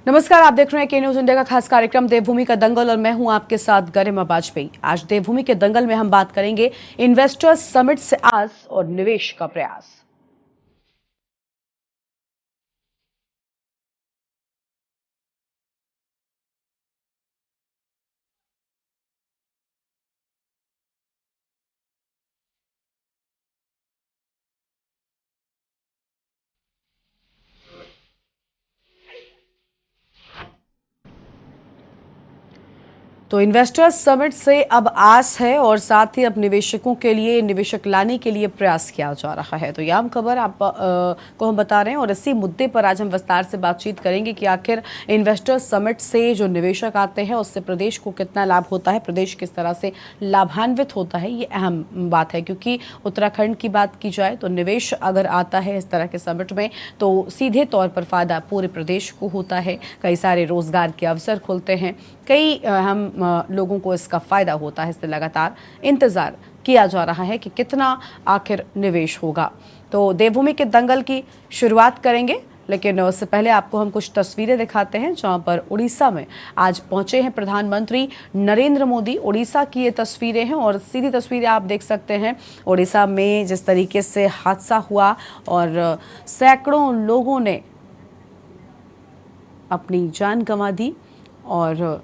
नमस्कार, आप देख रहे हैं के न्यूज इंडिया का खास कार्यक्रम देवभूमि का दंगल और मैं हूं आपके साथ गरिमा वाजपेयी। आज देवभूमि के दंगल में हम बात करेंगे इन्वेस्टर्स समिट से आस और निवेश का प्रयास। तो इन्वेस्टर्स समिट से अब आस है और साथ ही अब निवेशकों के लिए निवेशक लाने के लिए प्रयास किया जा रहा है। तो यह हम खबर आप को हम बता रहे हैं और इसी मुद्दे पर आज हम विस्तार से बातचीत करेंगे कि आखिर इन्वेस्टर्स समिट से जो निवेशक आते हैं उससे प्रदेश को कितना लाभ होता है, प्रदेश किस तरह से लाभान्वित होता है। ये अहम बात है क्योंकि उत्तराखंड की बात की जाए तो निवेश अगर आता है इस तरह के समिट में तो सीधे तौर पर फायदा पूरे प्रदेश को होता है। कई सारे रोजगार के अवसर खुलते हैं, कई अहम लोगों को इसका फायदा होता है। इससे लगातार इंतजार किया जा रहा है कि कितना आखिर निवेश होगा। तो देवभूमि के दंगल की शुरुआत करेंगे, लेकिन उससे पहले आपको हम कुछ तस्वीरें दिखाते हैं जहां पर उड़ीसा में आज पहुंचे हैं प्रधानमंत्री नरेंद्र मोदी। उड़ीसा की ये तस्वीरें हैं और सीधी तस्वीरें आप देख सकते हैं। उड़ीसा में जिस तरीके से हादसा हुआ और सैकड़ों लोगों ने अपनी जान गंवा दी और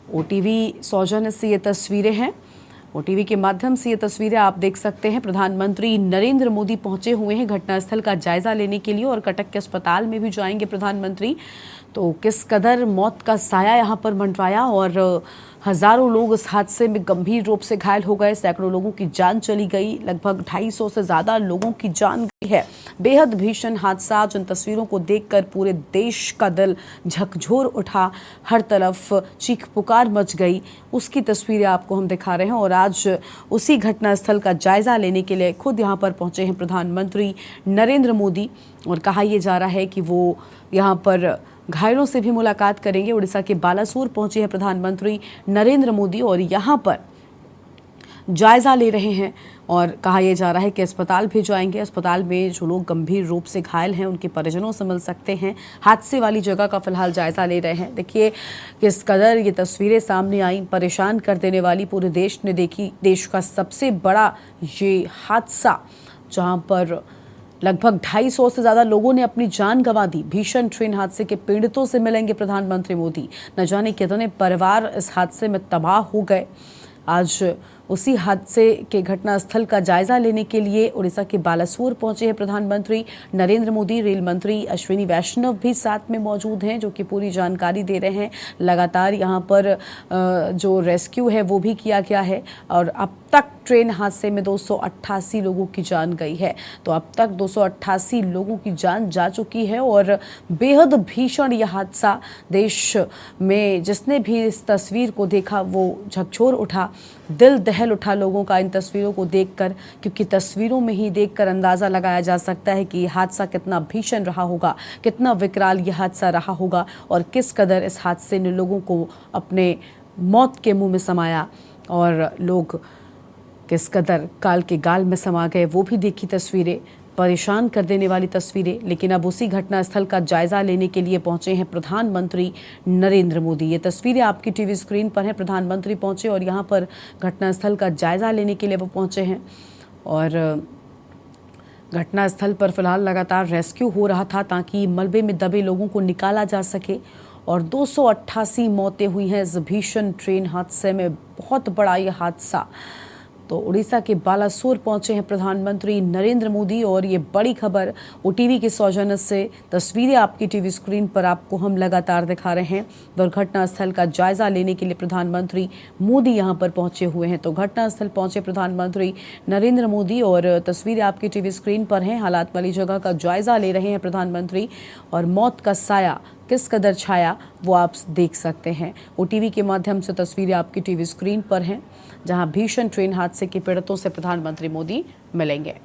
ओटीवी सौजन्य से ये तस्वीरें हैं। ओटीवी के माध्यम से ये तस्वीरें आप देख सकते हैं। प्रधानमंत्री नरेंद्र मोदी पहुंचे हुए हैं घटनास्थल का जायजा लेने के लिए और कटक के अस्पताल में भी जाएंगे प्रधानमंत्री। तो किस कदर मौत का साया यहाँ पर मंडराया और हजारों लोग इस हादसे में गंभीर रूप से घायल हो गए, सैकड़ों लोगों की जान चली गई, लगभग 250 से ज्यादा लोगों की जान गई है। बेहद भीषण हादसा, जिन तस्वीरों को देखकर पूरे देश का दिल झकझोर उठा, हर तरफ चीख पुकार मच गई, उसकी तस्वीरें आपको हम दिखा रहे हैं। और आज उसी घटनास्थल का जायजा लेने के लिए खुद यहाँ पर पहुंचे हैं प्रधानमंत्री नरेंद्र मोदी और कहा यह जा रहा है कि वो यहाँ पर घायलों से भी मुलाकात करेंगे। उड़ीसा के बालासोर पहुंचे हैं प्रधानमंत्री नरेंद्र मोदी और यहाँ पर जायजा ले रहे हैं और कहा यह जा रहा है कि अस्पताल भी जाएंगे। अस्पताल में जो लोग गंभीर रूप से घायल हैं उनके परिजनों से मिल सकते हैं। हादसे वाली जगह का फिलहाल जायजा ले रहे हैं। देखिए किस कदर ये तस्वीरें सामने आई, परेशान कर देने वाली, पूरे देश ने देखी। देश का सबसे बड़ा ये हादसा जहाँ पर लगभग 250 से ज्यादा लोगों ने अपनी जान गंवा दी। भीषण ट्रेन हादसे के पीड़ितों से मिलेंगे प्रधानमंत्री मोदी। न जाने कितने परिवार इस हादसे में तबाह हो गए। आज उसी हादसे के घटनास्थल का जायजा लेने के लिए उड़ीसा के बालासोर पहुंचे हैं प्रधानमंत्री नरेंद्र मोदी। रेल मंत्री अश्विनी वैष्णव भी साथ में मौजूद हैं जो कि पूरी जानकारी दे रहे हैं। लगातार यहां पर जो रेस्क्यू है वो भी किया गया है और अब तक ट्रेन हादसे में 288 लोगों की जान गई है। तो अब तक 288 लोगों की जान जा चुकी है और बेहद भीषण यह हादसा, देश में जिसने भी इस तस्वीर को देखा वो झकझोर उठा, दिल दहल उठा लोगों का इन तस्वीरों को देखकर, क्योंकि तस्वीरों में ही देखकर अंदाजा लगाया जा सकता है कि यह हादसा कितना भीषण रहा होगा, कितना विकराल यह हादसा रहा होगा और किस कदर इस हादसे ने लोगों को अपने मौत के मुंह में समाया और लोग किस कदर काल के गाल में समा गए, वो भी देखी तस्वीरें, परेशान कर देने वाली तस्वीरें। लेकिन अब उसी घटनास्थल का जायजा लेने के लिए पहुंचे हैं प्रधानमंत्री नरेंद्र मोदी। ये तस्वीरें आपकी टीवी स्क्रीन पर हैं। प्रधानमंत्री पहुंचे और यहाँ पर घटनास्थल का जायजा लेने के लिए वो पहुंचे हैं और घटनास्थल पर फिलहाल लगातार रेस्क्यू हो रहा था ताकि मलबे में दबे लोगों को निकाला जा सके। और 288 मौतें हुई हैं इस भीषण ट्रेन हादसे में। बहुत बड़ा यह हादसा। तो उड़ीसा के बालासोर पहुंचे हैं प्रधानमंत्री नरेंद्र मोदी और ये बड़ी खबर ओटीवी के सौजन्य से तस्वीरें आपकी टीवी स्क्रीन पर आपको हम लगातार दिखा रहे हैं। दुर्घटना स्थल का जायजा लेने के लिए प्रधानमंत्री मोदी यहां पर पहुंचे हुए हैं। तो घटनास्थल पहुंचे प्रधानमंत्री नरेंद्र मोदी और तस्वीरें आपकी टीवी स्क्रीन पर हैं। हालात वाली जगह का जायजा ले रहे हैं प्रधानमंत्री और मौत का साया किस कदर छाया वो आप देख सकते हैं। ओटीवी के माध्यम से तस्वीरें आपकी टीवी स्क्रीन पर हैं जहां भीषण ट्रेन हादसे के पीड़ितों से प्रधानमंत्री मोदी मिलेंगे।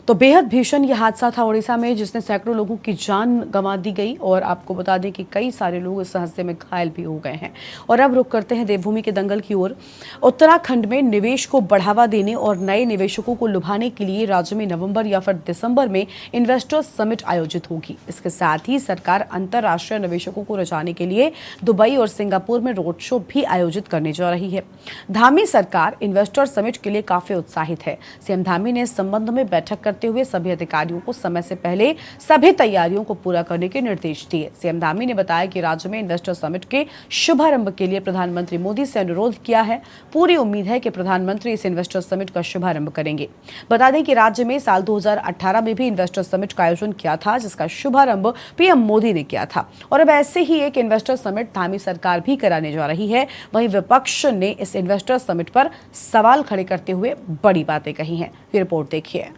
तो बेहद भीषण यह हादसा था उड़ीसा में, जिसने सैकड़ों लोगों की जान गंवा दी गई और आपको बता दें कि कई सारे लोग इस हादसे में घायल भी हो गए हैं। और अब रुक करते हैं देवभूमि के दंगल की ओर। उत्तराखंड में निवेश को बढ़ावा देने और नए निवेशकों को लुभाने के लिए राज्य में नवंबर या फिर दिसंबर में इन्वेस्टर्स समिट आयोजित होगी। इसके साथ ही सरकार अंतर्राष्ट्रीय निवेशकों को रिझाने के लिए दुबई और सिंगापुर में रोड शो भी आयोजित करने जा रही है। धामी सरकार इन्वेस्टर्स समिट के लिए काफी उत्साहित है। सीएम धामी ने इस संबंध में बैठक करते हुए सभी अधिकारियों को समय से पहले सभी तैयारियों को पूरा करने के निर्देश दिए। सीएम धामी ने बताया कि राज्य में इन्वेस्टर समिट के शुभारंभ के लिए प्रधानमंत्री मोदी से अनुरोध किया है। पूरी उम्मीद है कि प्रधानमंत्री इस इन्वेस्टर समिट का शुभारंभ करेंगे। बता दें कि राज्य में साल 2018 में भी इन्वेस्टर समिट का आयोजन किया था, जिसका शुभारंभ पीएम मोदी ने किया था। और अब ऐसे ही एक इन्वेस्टर समिट धामी सरकार भी कराने जा रही है। वहीं विपक्ष ने इस इन्वेस्टर समिट पर सवाल खड़े करते हुए बड़ी बातें कही हैं। ये रिपोर्ट देखिए।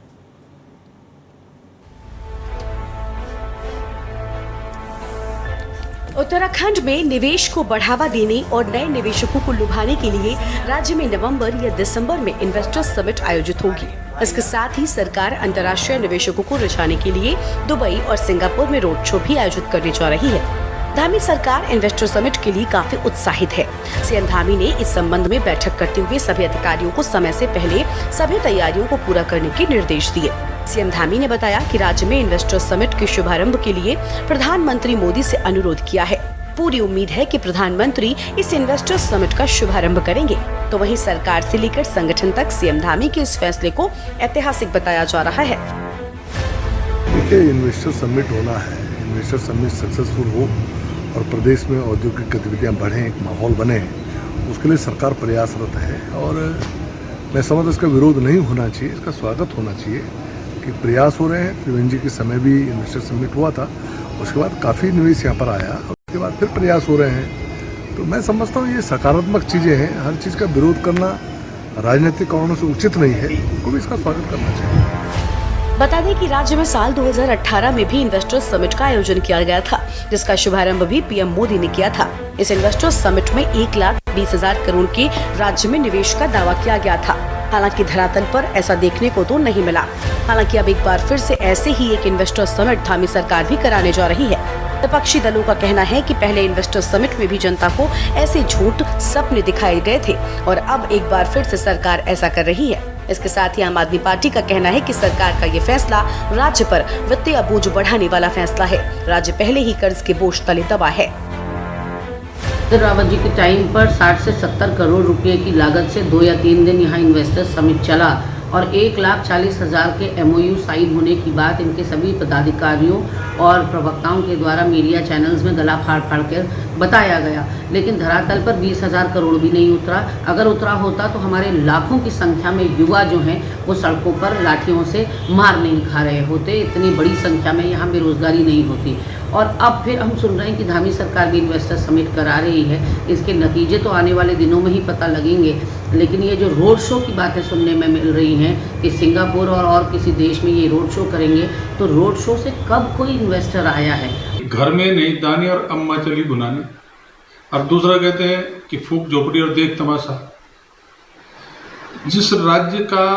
उत्तराखंड में निवेश को बढ़ावा देने और नए निवेशकों को लुभाने के लिए राज्य में नवंबर या दिसंबर में इन्वेस्टर्स समिट आयोजित होगी। इसके साथ ही सरकार अंतर्राष्ट्रीय निवेशकों को रिझाने के लिए दुबई और सिंगापुर में रोड शो भी आयोजित करने जा रही है। धामी सरकार इन्वेस्टर समिट के लिए काफी उत्साहित है। सीएम धामी ने इस संबंध में बैठक करते हुए सभी अधिकारियों को समय से पहले सभी तैयारियों को पूरा करने के निर्देश दिए। सीएम धामी ने बताया कि राज्य में इन्वेस्टर समिट के शुभारंभ के लिए प्रधानमंत्री मोदी से अनुरोध किया है। पूरी उम्मीद है कि प्रधानमंत्री इस इन्वेस्टर समिट का शुभारंभ करेंगे। तो वहीं सरकार से लेकर संगठन तक सीएम धामी के इस फैसले को ऐतिहासिक बताया जा रहा है। देखिए, इन्वेस्टर समिट होना है, इन्वेस्टर समिट सक्सेसफुल हो और प्रदेश में औद्योगिक गतिविधियां बढ़ें, एक माहौल बने, उसके लिए सरकार प्रयासरत है। और मैं समझता इसका विरोध नहीं होना चाहिए, इसका स्वागत होना चाहिए कि प्रयास हो रहे हैं। त्रिवेंद्र जी के समय भी इन्वेस्टर समिट हुआ था, उसके बाद काफ़ी निवेश यहाँ पर आया, उसके बाद फिर प्रयास हो रहे हैं। तो मैं समझता हूँ ये सकारात्मक चीज़ें हैं। हर चीज़ का विरोध करना राजनीतिक कारणों से उचित नहीं है, उनको भी इसका स्वागत करना चाहिए। बता दें कि राज्य में साल 2018 में भी इन्वेस्टर्स समिट का आयोजन किया गया था, जिसका शुभारंभ भी पीएम मोदी ने किया था। इस इन्वेस्टर्स समिट में 1,20,000 करोड़ के राज्य में निवेश का दावा किया गया था। हालांकि धरातल पर ऐसा देखने को तो नहीं मिला। हालांकि अब एक बार फिर से ऐसे ही एक इन्वेस्टर्स समिट धामी सरकार भी कराने जा रही है। विपक्षी दलों का कहना है कि पहले इन्वेस्टर्स समिट में भी जनता को ऐसे झूठ सपने दिखाए गए थे और अब एक बार फिर से सरकार ऐसा कर रही है। इसके साथ ही आम आदमी पार्टी का कहना है कि सरकार का ये फैसला राज्य पर वित्तीय बोझ बढ़ाने वाला फैसला है। राज्य पहले ही कर्ज के बोझ तले दबा है। रावत जी के टाइम पर 60 से 70 करोड़ रुपए की लागत से 2 या 3 दिन यहाँ इन्वेस्टर्स समिट चला और 1,40,000 के MOU साइन होने की बात इनके सभी पदाधिकारियों और प्रवक्ताओं के द्वारा मीडिया चैनल्स में गला फाड़ फाड़ कर बताया गया। लेकिन धरातल पर 20,000 करोड़ भी नहीं उतरा। अगर उतरा होता तो हमारे लाखों की संख्या में युवा जो हैं वो सड़कों पर लाठियों से मार नहीं खा रहे होते, इतनी बड़ी संख्या में यहाँ बेरोजगारी नहीं होती। और अब फिर हम सुन रहे हैं कि धामी सरकार भी इन्वेस्टर समिट करा रही है। इसके नतीजे तो आने वाले दिनों में ही पता लगेंगे। लेकिन ये जो रोड शो की बातें सुनने में मिल रही हैं कि सिंगापुर और किसी देश में ये रोड शो करेंगे, तो रोड शो से कब कोई इन्वेस्टर आया है? घर में नहीं दानी और अम्मा चली बुनानी। और दूसरा कहते हैं कि फूक झोपड़ी और देख तमाशा। जिस राज्य का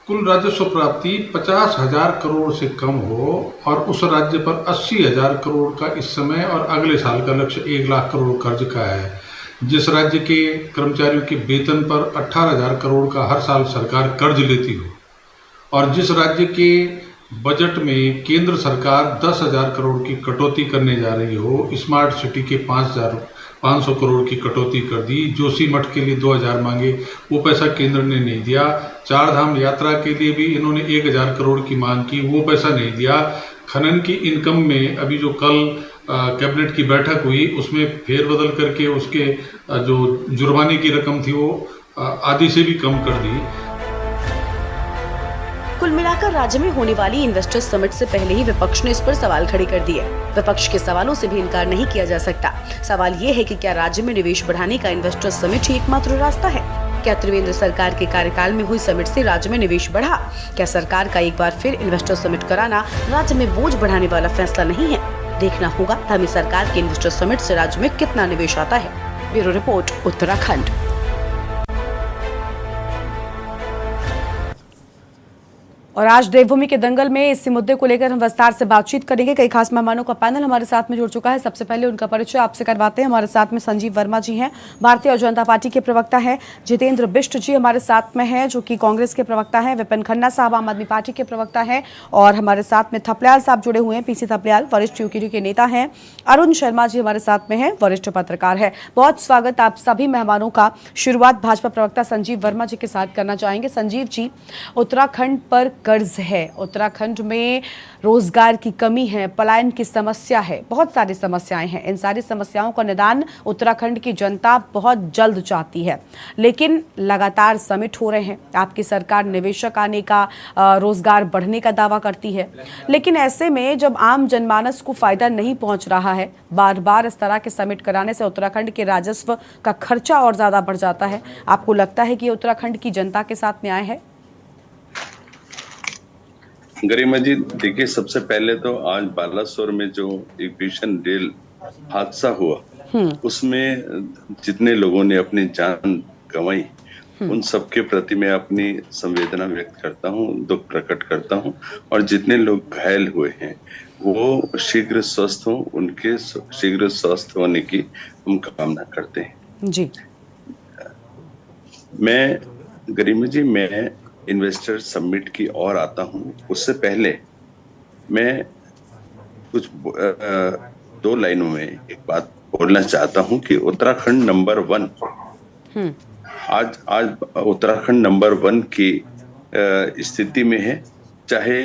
कुल राजस्व प्राप्ति 50,000 करोड़ से कम हो और उस राज्य पर 80,000 करोड़ का इस समय और अगले साल का लक्ष्य 1 लाख करोड़ कर्ज का है, जिस राज्य के कर्मचारियों के वेतन पर 18,000 करोड़ का हर साल सरकार कर्ज लेती हो और जिस राज्य के बजट में केंद्र सरकार 10,000 करोड़ की कटौती करने जा रही हो, स्मार्ट सिटी के 500 करोड़ की कटौती कर दी, जोशी मठ के लिए 2,000 मांगे, वो पैसा केंद्र ने नहीं दिया। 4 धाम यात्रा के लिए भी इन्होंने 1,000 करोड़ की मांग की, वो पैसा नहीं दिया। खनन की इनकम में अभी जो कल कैबिनेट की बैठक हुई उसमें फेरबदल करके उसके जो जुर्माने की रकम थी वो आधी से भी कम कर दी। कुल मिलाकर राज्य में होने वाली इन्वेस्टर्स समिट से पहले ही विपक्ष ने इस पर सवाल खड़े कर दिए। विपक्ष के सवालों से भी इनकार नहीं किया जा सकता। सवाल ये है कि क्या राज्य में निवेश बढ़ाने का इन्वेस्टर्स समिट ही एकमात्र रास्ता है? क्या त्रिवेंद्र सरकार के कार्यकाल में हुई समिट से राज्य में निवेश बढ़ा? क्या सरकार का एक बार फिर इन्वेस्टर समिट कराना राज्य में बोझ बढ़ाने वाला फैसला नहीं है? देखना होगा धामी सरकार के इन्वेस्टर समिट से राज्य में कितना निवेश आता है। Bureau report, Uttarakhand. और आज देवभूमि के दंगल में इसी मुद्दे को लेकर हम विस्तार से बातचीत करेंगे। कई खास मेहमानों का पैनल हमारे साथ में जुड़ चुका है। सबसे पहले उनका परिचय आपसे करवाते हैं। हमारे साथ में संजीव वर्मा जी हैं, भारतीय जनता पार्टी के प्रवक्ता हैं। जितेंद्र बिष्ट जी हमारे साथ में हैं, जो कि कांग्रेस के प्रवक्ता हैं। विपिन खन्ना साहब आम आदमी पार्टी के प्रवक्ता हैं। और हमारे साथ में थपलियाल साहब जुड़े हुए हैं, पीसी थपलियाल वरिष्ठ यूकेडी के नेता हैं। अरुण शर्मा जी हमारे साथ में हैं, वरिष्ठ पत्रकार है। बहुत स्वागत आप सभी मेहमानों का। शुरुआत भाजपा प्रवक्ता संजीव वर्मा जी के साथ करना चाहेंगे। संजीव जी, उत्तराखंड पर कर्ज है, उत्तराखंड में रोजगार की कमी है, पलायन की समस्या है, बहुत सारी समस्याएं हैं। इन सारी समस्याओं का निदान उत्तराखंड की जनता बहुत जल्द चाहती है, लेकिन लगातार समिट हो रहे हैं। आपकी सरकार निवेशक आने का, रोजगार बढ़ने का दावा करती है, लेकिन ऐसे में जब आम जनमानस को फायदा नहीं पहुंच रहा है, बार बार इस तरह के समिट कराने से उत्तराखंड के राजस्व का खर्चा और ज्यादा बढ़ जाता है। आपको लगता है कि ये उत्तराखंड की जनता के साथ न्याय है? गरिमा जी, देखिए, सबसे पहले तो आज बालासोर में जो एक भीषण रेल हादसा हुआ, उसमें जितने लोगों ने अपनी जान गंवाई, उन सबके प्रति मैं अपनी संवेदना व्यक्त करता हूं, दुख प्रकट करता हूं। और जितने लोग घायल हुए हैं वो शीघ्र स्वस्थ हों, उनके शीघ्र स्वस्थ होने की हम कामना करते हैं जी। मैं गरिमा जी, मैं इन्वेस्टर समिट की ओर आता हूं। उससे पहले मैं कुछ 2 लाइनों में एक बात बोलना चाहता हूं कि उत्तराखंड नंबर 1, आज उत्तराखंड नंबर 1 की स्थिति में है। चाहे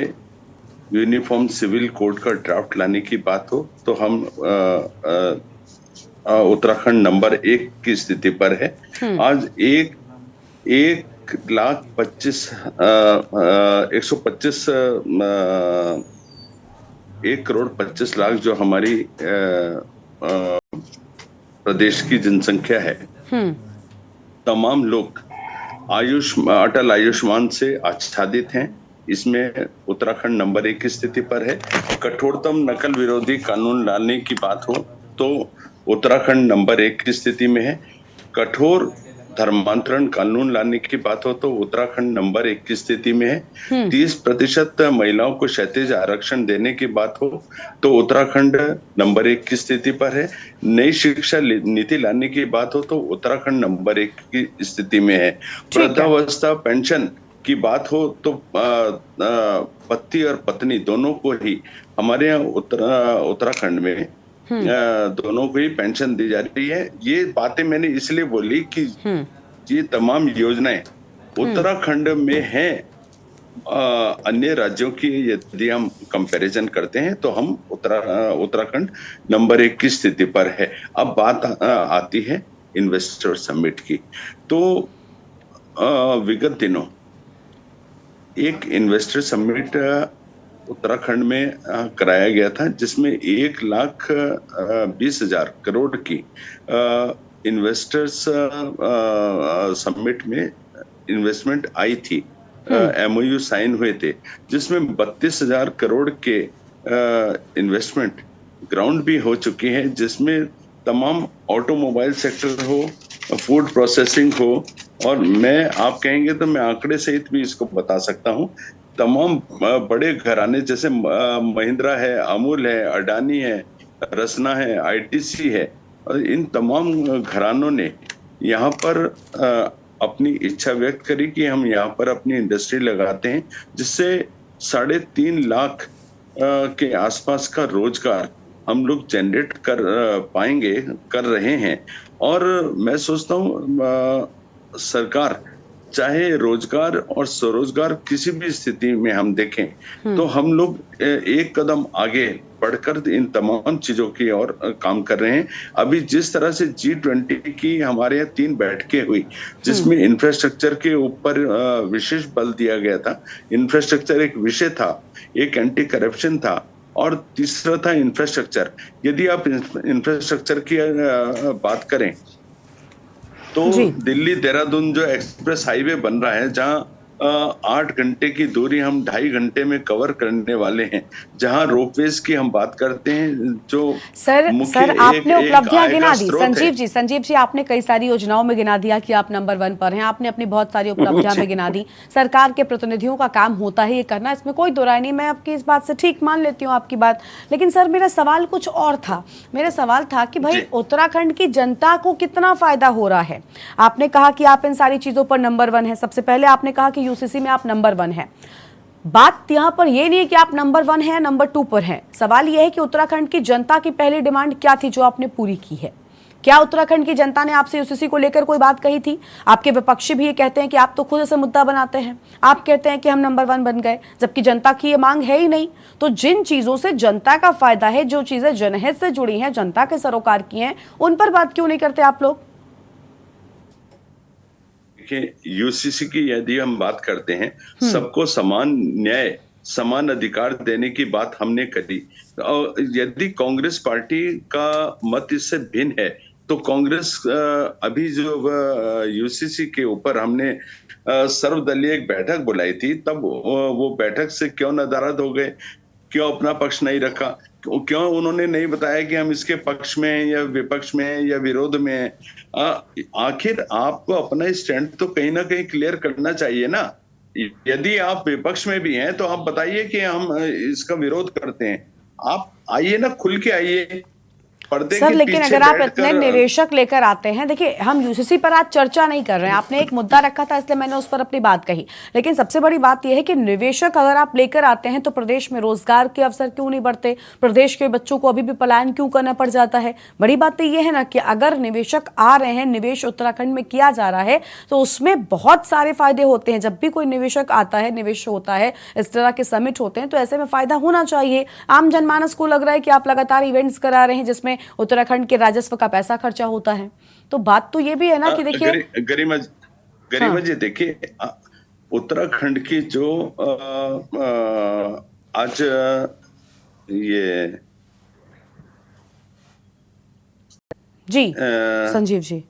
यूनिफॉर्म सिविल कोड का ड्राफ्ट लाने की बात हो तो हम उत्तराखंड नंबर 1 की स्थिति पर है। आज 1,25,00,000 जो हमारी प्रदेश की जनसंख्या है, तमाम लोग अटल आयुष्मान से आच्छादित हैं। इसमें उत्तराखंड नंबर 1 की स्थिति पर है। कठोरतम नकल विरोधी कानून लाने की बात हो तो उत्तराखंड नंबर 1 की स्थिति में है। कठोर धर्मांतरण कानून लाने की बात हो तो उत्तराखंड नंबर 1 की स्थिति में है। 30% महिलाओं को क्षैतिज आरक्षण देने की बात हो तो उत्तराखंड नंबर 1 की स्थिति पर है। नई शिक्षा नीति लाने की बात हो तो उत्तराखंड नंबर 1 की स्थिति में है। वृद्धावस्था पेंशन की बात हो तो पति और पत्नी दोनों को ही हमारे यहाँ उत्तराखंड में दोनों को ही पेंशन दी जा रही है। ये बातें मैंने इसलिए बोली कि ये तमाम योजनाएं उत्तराखंड में हैं। अन्य राज्यों की यदि हम कंपैरिजन करते हैं तो हम उत्तराखंड नंबर 1 की स्थिति पर है। अब बात आती है इन्वेस्टर समिट की। तो विगत दिनों एक इन्वेस्टर समिट उत्तराखंड में कराया गया था, जिसमें 1,20,000 करोड़ की इन्वेस्टर्स समिट में इन्वेस्टमेंट आई थी। MOU साइन हुए थे, जिसमें 32,000 करोड़ के इन्वेस्टमेंट ग्राउंड भी हो चुकी है, जिसमें तमाम ऑटोमोबाइल सेक्टर हो, फूड प्रोसेसिंग हो, और आप कहेंगे तो मैं आंकड़े सहित भी इसको बता सकता हूँ। तमाम बड़े घराने जैसे महिंद्रा है, अमूल है, अडानी है, रसना है, ITC है, और इन तमाम घरानों ने यहाँ पर अपनी इच्छा व्यक्त करी कि हम यहाँ पर अपनी इंडस्ट्री लगाते हैं, जिससे 3.5 लाख के आसपास का रोजगार हम लोग जनरेट कर रहे हैं। और मैं सोचता हूँ सरकार चाहे रोजगार और स्वरोजगार किसी भी स्थिति में हम देखें तो हम लोग एक कदम आगे बढ़कर इन तमाम चीजों की ओर काम कर रहे हैं। अभी जिस तरह से G20 की हमारे यहाँ 3 बैठकें हुई, जिसमें इंफ्रास्ट्रक्चर के ऊपर विशेष बल दिया गया था। इंफ्रास्ट्रक्चर एक विषय था, एक एंटी करप्शन था, और तीसरा था इंफ्रास्ट्रक्चर। यदि आप इंफ्रास्ट्रक्चर की बात करें तो दिल्ली देहरादून जो एक्सप्रेस हाईवे बन रहा है, जहां 8 घंटे की दूरी हम 2.5 घंटे में कवर करने वाले हैं। जहां रोपवेज की हम बात करते हैं, जो सर आपने उपलब्धियां गिना दी। संजीव जी आपने कई सारी योजनाओं में गिना दिया कि आप नंबर 1 पर हैं, आपने अपनी बहुत सारी उपलब्धियां में गिना दी। सरकार के प्रतिनिधियों का काम होता है ये करना, इसमें कोई दो राय नहीं, मैं आपकी इस बात से ठीक मान लेती हूँ आपकी बात। लेकिन सर मेरा सवाल कुछ और था। मेरा सवाल था कि भाई उत्तराखंड की जनता को कितना फायदा हो रहा है। आपने कहा कि आप इन सारी चीजों पर नंबर 1 है। सबसे पहले आपने कहा कि यूसीसी में आप नंबर 1 है। बात यहां पर यह नहीं है कि आप नंबर 1 है या नंबर 2 पर हैं। सवाल यह है कि उत्तराखंड की जनता की पहली डिमांड क्या थी जो आपने पूरी की है। क्या उत्तराखंड की जनता ने आपसे यूसीसी को लेकर कोई बात कही थी? आपके विपक्षी भी ये कहते हैं कि आप तो खुद इसे मुद्दा बनाते हैं, आप कहते हैं कि हम नंबर 1 बन गए, जबकि जनता की ये मांग है ही नहीं। तो जिन चीजों से जनता का फायदा है, जो चीजें जनहित से जुड़ी हैं, जनता के सरोकार की हैं, उन पर बात क्यों नहीं करते आप लोग? यूसीसी की यदि हम बात करते हैं, सबको समान न्याय, समान अधिकार देने की बात हमने करी। और यदि कांग्रेस पार्टी का मत इससे भिन्न है, तो कांग्रेस अभी जो यूसीसी के ऊपर हमने सर्वदलीय एक बैठक बुलाई थी, तब वो बैठक से क्यों नाराज हो गए, क्यों अपना पक्ष नहीं रखा, क्यों उन्होंने नहीं बताया कि हम इसके पक्ष में हैं या विपक्ष में हैं या विरोध में हैं। आखिर आपको अपना स्टैंड तो कहीं ना कहीं क्लियर करना चाहिए ना। यदि आप विपक्ष में भी हैं तो आप बताइए कि हम इसका विरोध करते हैं। आप आइए ना, खुल के आइए। सर लेकिन अगर आप इतने निवेशक लेकर आते हैं, देखिए हम यूसीसी पर आज चर्चा नहीं कर रहे हैं, आपने एक मुद्दा रखा था इसलिए मैंने उस पर अपनी बात कही। लेकिन सबसे बड़ी बात यह है कि निवेशक अगर आप लेकर आते हैं तो प्रदेश में रोजगार के अवसर क्यों नहीं बढ़ते? प्रदेश के बच्चों को अभी भी पलायन क्यों करना पड़ जाता है? बड़ी बात तो यह है ना कि अगर निवेशक आ रहे हैं, निवेश उत्तराखंड में किया जा रहा है, तो उसमें बहुत सारे फायदे होते हैं। जब भी कोई निवेशक आता है, निवेश होता है, इस तरह के समिट होते हैं, तो ऐसे में फायदा होना चाहिए। आम जनमानस को लग रहा है कि आप लगातार इवेंट्स करा रहे हैं जिसमें उत्तराखंड के राजस्व का पैसा खर्चा होता है। तो बात तो ये भी है ना कि देखिए गरिमा जी, देखिए उत्तराखंड की जो आज ये जी संजीव जी,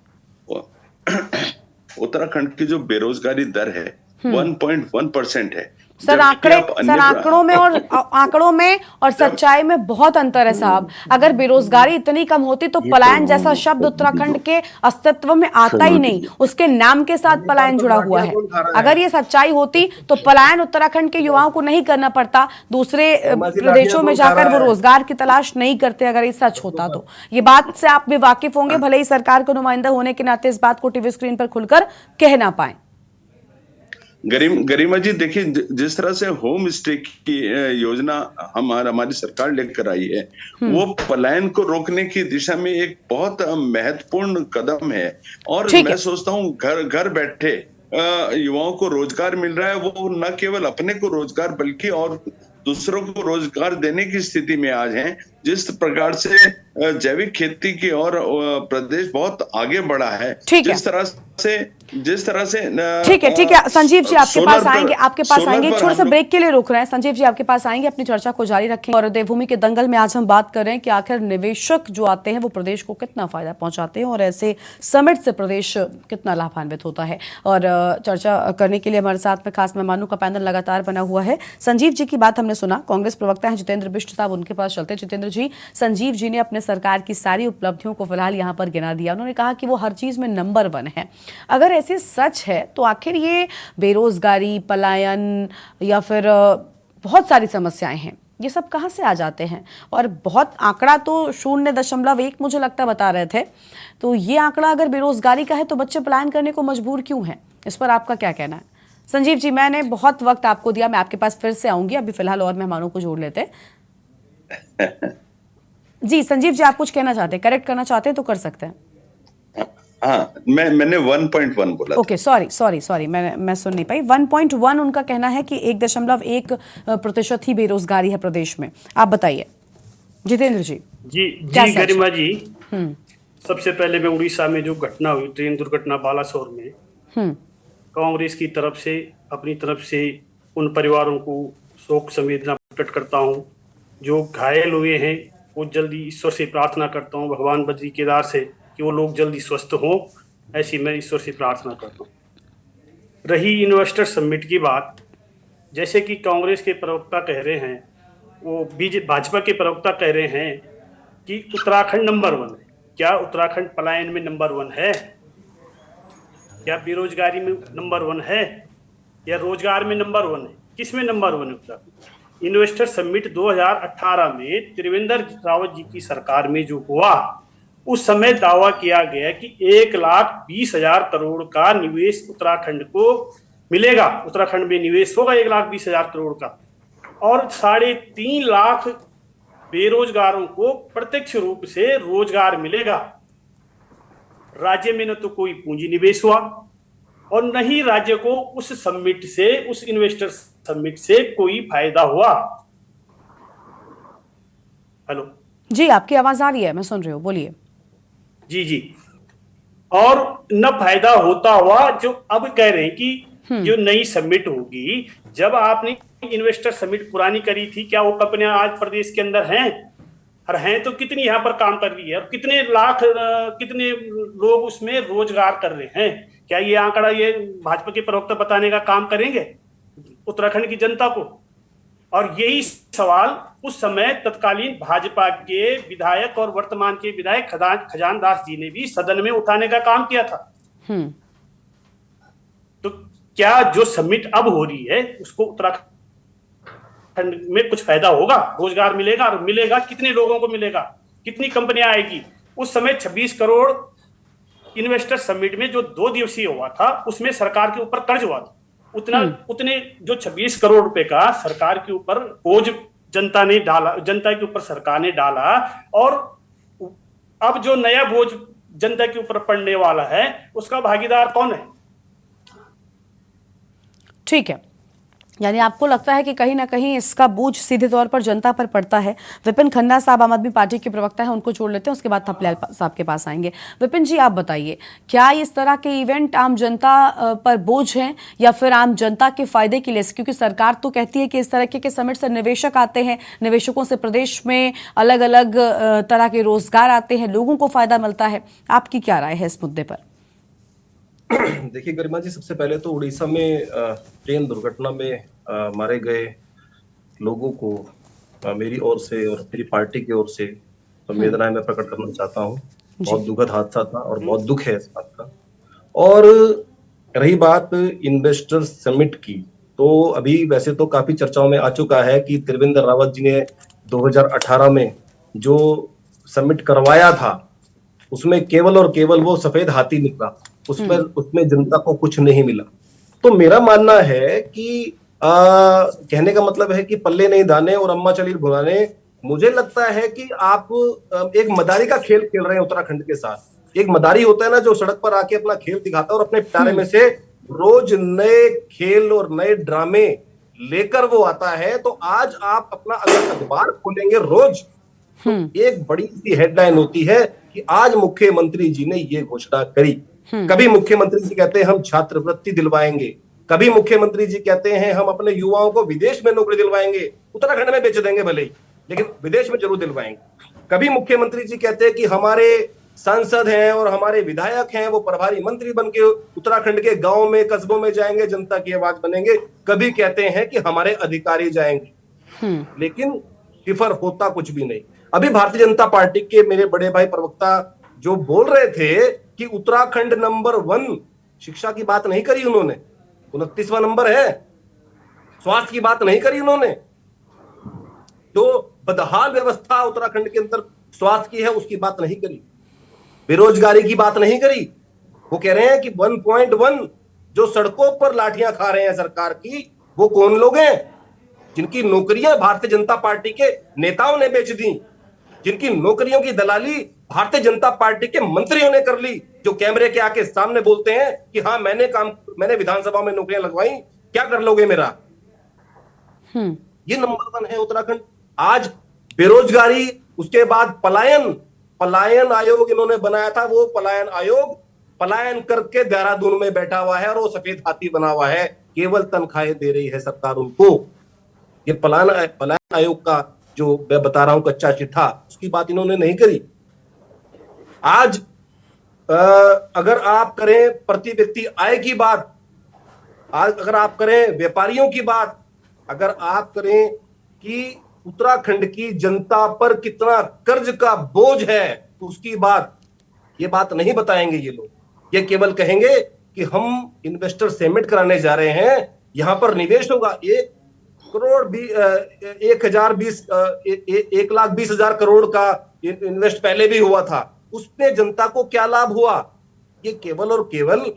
उत्तराखंड की जो बेरोजगारी दर है 1.1% है। सर आंकड़ों में और सच्चाई में बहुत अंतर है साहब। अगर बेरोजगारी इतनी कम होती तो पलायन जैसा शब्द उत्तराखंड के अस्तित्व में आता ही नहीं। उसके नाम के साथ पलायन जुड़ा हुआ है। अगर ये सच्चाई होती तो पलायन उत्तराखंड के युवाओं को नहीं करना पड़ता, दूसरे प्रदेशों में जाकर वो रोजगार की तलाश नहीं करते। अगर ये सच होता तो ये बात से आप भी वाकिफ होंगे, भले ही सरकार का नुमाइंदा होने के नाते इस बात को टीवी स्क्रीन पर खुलकर कह ना पाए। गरिमा जी, देखिए जिस तरह से होम स्टे की योजना हमारी सरकार लेकर आई है, वो पलायन को रोकने की दिशा में एक बहुत महत्वपूर्ण कदम है। और मैं सोचता हूँ घर बैठे युवाओं को रोजगार मिल रहा है। वो न केवल अपने को रोजगार बल्कि और दूसरों को रोजगार देने की स्थिति में आज हैं। जिस प्रकार से जैविक खेती की और प्रदेश बहुत आगे बढ़ा है, जिस तरह से ठीक है संजीव जी आपके पास आएंगे छोटे से ब्रेक के लिए रुक रहे हैं। संजीव जी आपके पास आएंगे, अपनी चर्चा को जारी रखेंगे। और देवभूमि के दंगल में आज हम बात कर रहे हैं कि आखिर निवेशक जो आते हैं वो प्रदेश को कितना फायदा पहुंचाते हैं और ऐसे समिट से प्रदेश कितना लाभान्वित होता है। और चर्चा करने के लिए हमारे साथ में खास मेहमानों का पैनल लगातार बना हुआ है। संजीव जी की बात हमने सुना, कांग्रेस प्रवक्ता हैं जितेंद्र बिष्ट साहब, उनके पास चलते हैं। जितेंद्र जी, संजीव जी ने अपने सरकार की सारी उपलब्धियों को फिलहाल यहाँ पर गिना दिया। उन्होंने कहा कि वो हर चीज में नंबर 1 है। अगर ऐसे सच है तो आखिर ये बेरोजगारी, पलायन या फिर बहुत सारी समस्याएं हैं, ये सब कहां से आ जाते हैं? और बहुत आंकड़ा तो 0.1 मुझे लगता बता रहे थे। तो ये आंकड़ा अगर बेरोजगारी का है तो बच्चे पलायन करने को मजबूर क्यों हैं? इस पर आपका क्या कहना है? संजीव जी, मैंने बहुत वक्त आपको दिया, मैं आपके पास फिर से आऊंगी। अभी फिलहाल और मेहमानों को जोड़ लेते हैं। जी संजीव जी, आप कुछ कहना चाहते हैं, करेक्ट करना चाहते हैं तो कर सकते हैं। हाँ, मैंने 1.1 बोला। ओके, सॉरी, मैं सुन नहीं पाई। 1.1 उनका कहना है कि 1.1% ही बेरोजगारी है प्रदेश में। आप बताइए जितेंद्र जी। जी गरिमा जी, सबसे पहले मैं उड़ीसा में जो घटना हुई, ट्रेन दुर्घटना बालासोर में, कांग्रेस की तरफ से अपनी तरफ से उन परिवारों को शोक संवेदना प्रकट करता हूँ। जो घायल हुए हैं वो जल्दी ईश्वर से प्रार्थना करता हूँ, भगवान बद्री केदार से, कि वो लोग जल्दी स्वस्थ हों। ऐसी मैं ईश्वर से प्रार्थना करता हूँ। रही इन्वेस्टर समिट की बात, जैसे कि कांग्रेस के प्रवक्ता कह रहे हैं, वो भाजपा के प्रवक्ता कह रहे हैं कि उत्तराखंड नंबर 1 है। क्या उत्तराखंड पलायन में नंबर 1 है? क्या बेरोजगारी में नंबर 1 है? या रोजगार में नंबर 1 है? किस में नंबर 1 है उत्तराखंड? इन्वेस्टर समिट 2018 में त्रिवेंद्र रावत जी की सरकार में जो हुआ, उस समय दावा किया गया कि 1,20,000 करोड़ का निवेश उत्तराखंड को मिलेगा। उत्तराखंड में निवेश होगा 1,20,000 करोड़ का, और 3.5 लाख बेरोजगारों को प्रत्यक्ष रूप से रोजगार मिलेगा। राज्य में न तो कोई पूंजी निवेश हुआ और न ही राज्य को उस समिट से, उस इन्वेस्टर समिट से कोई फायदा हुआ। हेलो जी, आपकी आवाज आ रही है, मैं सुन रही हूँ, बोलिए। जी जी। और न फायदा होता हुआ जो अब कह रहे हैं कि जो नई समिट होगी, जब आपने इन्वेस्टर समिट पुरानी करी थी, क्या वो कंपनियां आज प्रदेश के अंदर हैं? और हैं तो कितनी यहाँ पर काम कर रही है, और कितने लाख, कितने लोग उसमें रोजगार कर रहे हैं? क्या ये आंकड़ा ये भाजपा के प्रवक्ता बताने का काम करेंगे उत्तराखंड की जनता को? और यही सवाल उस समय तत्कालीन भाजपा के विधायक और वर्तमान के विधायक खजान दास जी ने भी सदन में उठाने का काम किया था। तो क्या जो समिट अब हो रही है उसको उत्तराखंड में कुछ फायदा होगा? रोजगार मिलेगा? और मिलेगा कितने लोगों को मिलेगा? कितनी कंपनियां आएगी? उस समय 26 करोड़ इन्वेस्टर समिट में जो 2 दिवसीय हुआ था, उसमें सरकार के ऊपर कर्ज हुआ था। उतने जो 26 करोड़ रुपए का सरकार के ऊपर बोझ जनता ने डाला, जनता के ऊपर सरकार ने डाला, और अब जो नया बोझ जनता के ऊपर पड़ने वाला है उसका भागीदार कौन है? ठीक है, यानी आपको लगता है कि कहीं ना कहीं इसका बोझ सीधे तौर पर जनता पर पड़ता है। विपिन खन्ना साहब आम आदमी पार्टी के प्रवक्ता हैं, उनको जोड़ लेते हैं, उसके बाद थपलियाल साहब के पास आएंगे। विपिन जी, आप बताइए, क्या इस तरह के इवेंट आम जनता पर बोझ हैं या फिर आम जनता के फायदे के लिए? क्योंकि सरकार तो कहती है कि इस तरह के समिट से निवेशक आते हैं, निवेशकों से प्रदेश में अलग अलग तरह के रोजगार आते हैं, लोगों को फायदा मिलता है। आपकी क्या राय है इस मुद्दे पर? देखिए गरिमा जी, सबसे पहले तो उड़ीसा में ट्रेन दुर्घटना में मारे गए लोगों को मेरी ओर से और मेरी पार्टी की ओर से संवेदनाएं मैं प्रकट करना चाहता हूं। बहुत दुखद हादसा था और बहुत दुख है इस बात का। और रही बात इन्वेस्टर समिट की, तो अभी वैसे तो काफी चर्चाओं में आ चुका है कि त्रिवेंद्र रावत जी ने 2018 में जो समिट करवाया था उसमें केवल और केवल वो सफेद हाथी निकला, उसमें जनता को कुछ नहीं मिला। तो मेरा मानना है कि कहने का मतलब है कि पल्ले नहीं दाने और अम्मा चली भुलाने। मुझे लगता है कि आप एक मदारी का खेल खेल रहे हैं उत्तराखंड के साथ। एक मदारी होता है ना जो सड़क पर आके अपना खेल दिखाता है और अपने पिटारे में से रोज नए खेल और नए ड्रामे लेकर वो आता है। तो आज आप अपना अगर अखबार खोलेंगे रोज, तो एक बड़ी सी हेडलाइन होती है कि आज मुख्यमंत्री जी ने ये घोषणा करी। कभी मुख्यमंत्री जी कहते हैं हम छात्रवृत्ति दिलवाएंगे, कभी मुख्यमंत्री जी कहते हैं हम अपने युवाओं को विदेश में नौकरी दिलवाएंगे, उत्तराखंड में बेच देंगे भले ही, लेकिन विदेश में जरूर दिलवाएंगे। कभी मुख्यमंत्री जी कहते हैं कि हमारे सांसद हैं और हमारे विधायक हैं, वो प्रभारी मंत्री बन के उत्तराखंड के गांव में कस्बों में जाएंगे, जनता की आवाज बनेंगे। कभी कहते हैं कि हमारे अधिकारी जाएंगे, लेकिन सिफर होता कुछ भी नहीं। अभी भारतीय जनता पार्टी के मेरे बड़े भाई प्रवक्ता जो बोल रहे थे कि उत्तराखंड नंबर 1, शिक्षा की बात नहीं करी उन्होंने, 29वां नंबर है। स्वास्थ्य की बात नहीं करी उन्होंने, तो बदहाल व्यवस्था उत्तराखंड के अंदर स्वास्थ्य की है उसकी बात नहीं करी। बेरोजगारी की बात नहीं करी। वो कह रहे हैं कि 1.1 जो सड़कों पर लाठियां खा रहे हैं सरकार की, वो कौन लोग हैं? जिनकी नौकरियां भारतीय जनता पार्टी के नेताओं ने बेच दी, जिनकी नौकरियों की दलाली भारतीय जनता पार्टी के मंत्रियों ने कर ली, जो कैमरे के आके सामने बोलते हैं कि हाँ मैंने विधानसभा में नौकरियां लगवाई, क्या कर लोगे मेरा? ये नंबर 1 है उत्तराखंड। आज बेरोजगारी, उसके बाद पलायन आयोग इन्होंने बनाया था, वो पलायन आयोग पलायन करके देहरादून में बैठा हुआ है और वो सफेद हाथी बना हुआ है, केवल तनख्वाहें दे रही है सरकार उनको। ये पलायन आयोग का जो मैं बता रहा हूं कच्चा चिट्ठा, उसकी बात इन्होंने नहीं करी। आज अगर आप करें प्रति व्यक्ति आय की बात, आज अगर आप करें व्यापारियों की बात, अगर आप करें कि उत्तराखंड की जनता पर कितना कर्ज का बोझ है, तो उसकी बात, ये बात नहीं बताएंगे ये लोग। ये केवल कहेंगे कि हम इन्वेस्टर समिट कराने जा रहे हैं, यहां पर निवेश होगा 1,20,000 करोड़ का इन्वेस्ट पहले भी हुआ था, उसमें जनता को क्या लाभ हुआ? ये केवल और केवल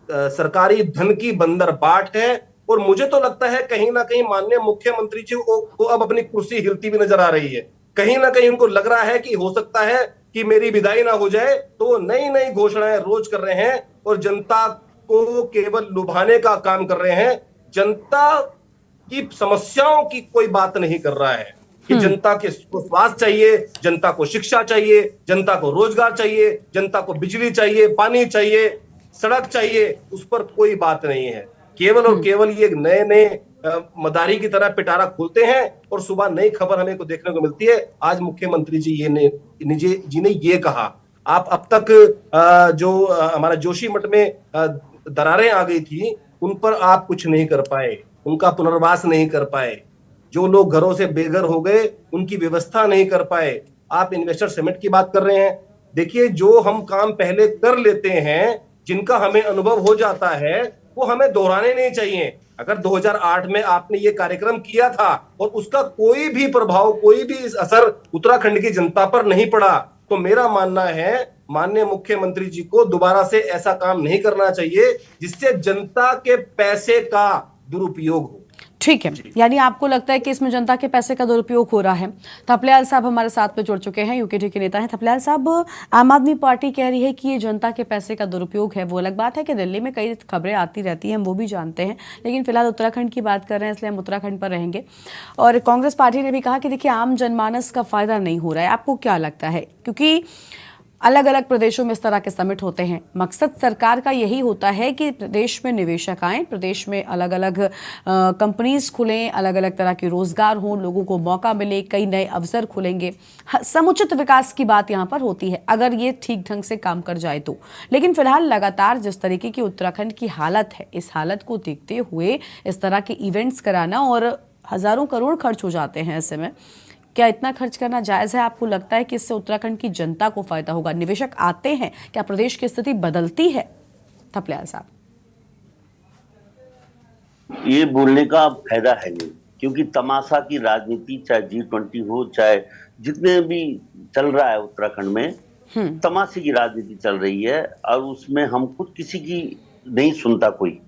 सरकारी धन की बंदरबाट है। और मुझे तो लगता है कहीं ना कहीं माननीय मुख्यमंत्री जी को अब अपनी कुर्सी हिलती भी नजर आ रही है। कहीं ना कहीं उनको लग रहा है कि हो सकता है कि मेरी विदाई ना हो जाए, तो वो नई नई घोषणाएं रोज कर रहे हैं और जनता को केवल लुभाने का काम कर रहे हैं। जनता की समस्याओं की कोई बात नहीं कर रहा है कि जनता को स्वास्थ्य चाहिए, जनता को शिक्षा चाहिए, जनता को रोजगार चाहिए, जनता को बिजली चाहिए, पानी चाहिए, सड़क चाहिए, उस पर कोई बात नहीं है। केवल और केवल ये नए नए मदारी की तरह पिटारा खोलते हैं और सुबह नई खबर हमें को देखने को मिलती है। आज मुख्यमंत्री जी ने ये कहा। आप अब तक जो हमारा जोशीमठ में दरारें आ गई थी, उन पर आप कुछ नहीं कर पाए, उनका पुनर्वास नहीं कर पाए। जो लोग घरों से बेघर हो गए, उनकी व्यवस्था नहीं कर पाए। आप इन्वेस्टर समिट की बात कर रहे हैं। देखिए, जो हम काम पहले कर लेते हैं, जिनका हमें अनुभव हो जाता है, वो हमें दोहराने नहीं चाहिए। अगर 2008 में आपने ये कार्यक्रम किया था और उसका कोई भी प्रभाव, कोई भी असर उत्तराखंड की जनता पर नहीं पड़ा, तो मेरा मानना है माननीय मुख्यमंत्री जी को दोबारा से ऐसा काम नहीं करना चाहिए जिससे जनता के पैसे का दुरुपयोग हो। ठीक है, यानी आपको लगता है कि इसमें जनता के पैसे का दुरुपयोग हो रहा है। थपलियाल साहब हमारे साथ में जुड़ चुके हैं, यूकेटी के नेता हैं। थपलियाल साहब, आम आदमी पार्टी कह रही है कि ये जनता के पैसे का दुरुपयोग है। वो अलग बात है कि दिल्ली में कई खबरें आती रहती हैं, हम वो भी जानते हैं, लेकिन फिलहाल उत्तराखंड की बात कर रहे हैं, इसलिए हम उत्तराखंड पर रहेंगे। और कांग्रेस पार्टी ने भी कहा कि देखिए, आम जनमानस का फायदा नहीं हो रहा है। आपको क्या लगता है? क्योंकि अलग अलग प्रदेशों में इस तरह के समिट होते हैं, मकसद सरकार का यही होता है कि प्रदेश में निवेशक आएं, प्रदेश में अलग अलग कंपनीज खुलें, अलग अलग तरह के रोजगार हों, लोगों को मौका मिले, कई नए अवसर खुलेंगे। समुचित विकास की बात यहाँ पर होती है, अगर ये ठीक ढंग से काम कर जाए तो। लेकिन फिलहाल लगातार जिस तरीके की उत्तराखंड की हालत है, इस हालत को देखते हुए इस तरह के इवेंट्स कराना, और हजारों करोड़ खर्च हो जाते हैं ऐसे में, क्या इतना खर्च करना जायज है? आपको लगता है कि इससे उत्तराखंड की जनता को फायदा होगा? निवेशक आते हैं, क्या प्रदेश की स्थिति बदलती है? थपलियाल साहब, ये बोलने का फायदा है नहीं, क्योंकि तमाशा की राजनीति, चाहे G20 हो, चाहे जितने भी चल रहा है उत्तराखंड में, तमाशे की राजनीति चल रही है और उसमें हम खुद किसी की नहीं सुनता कोई।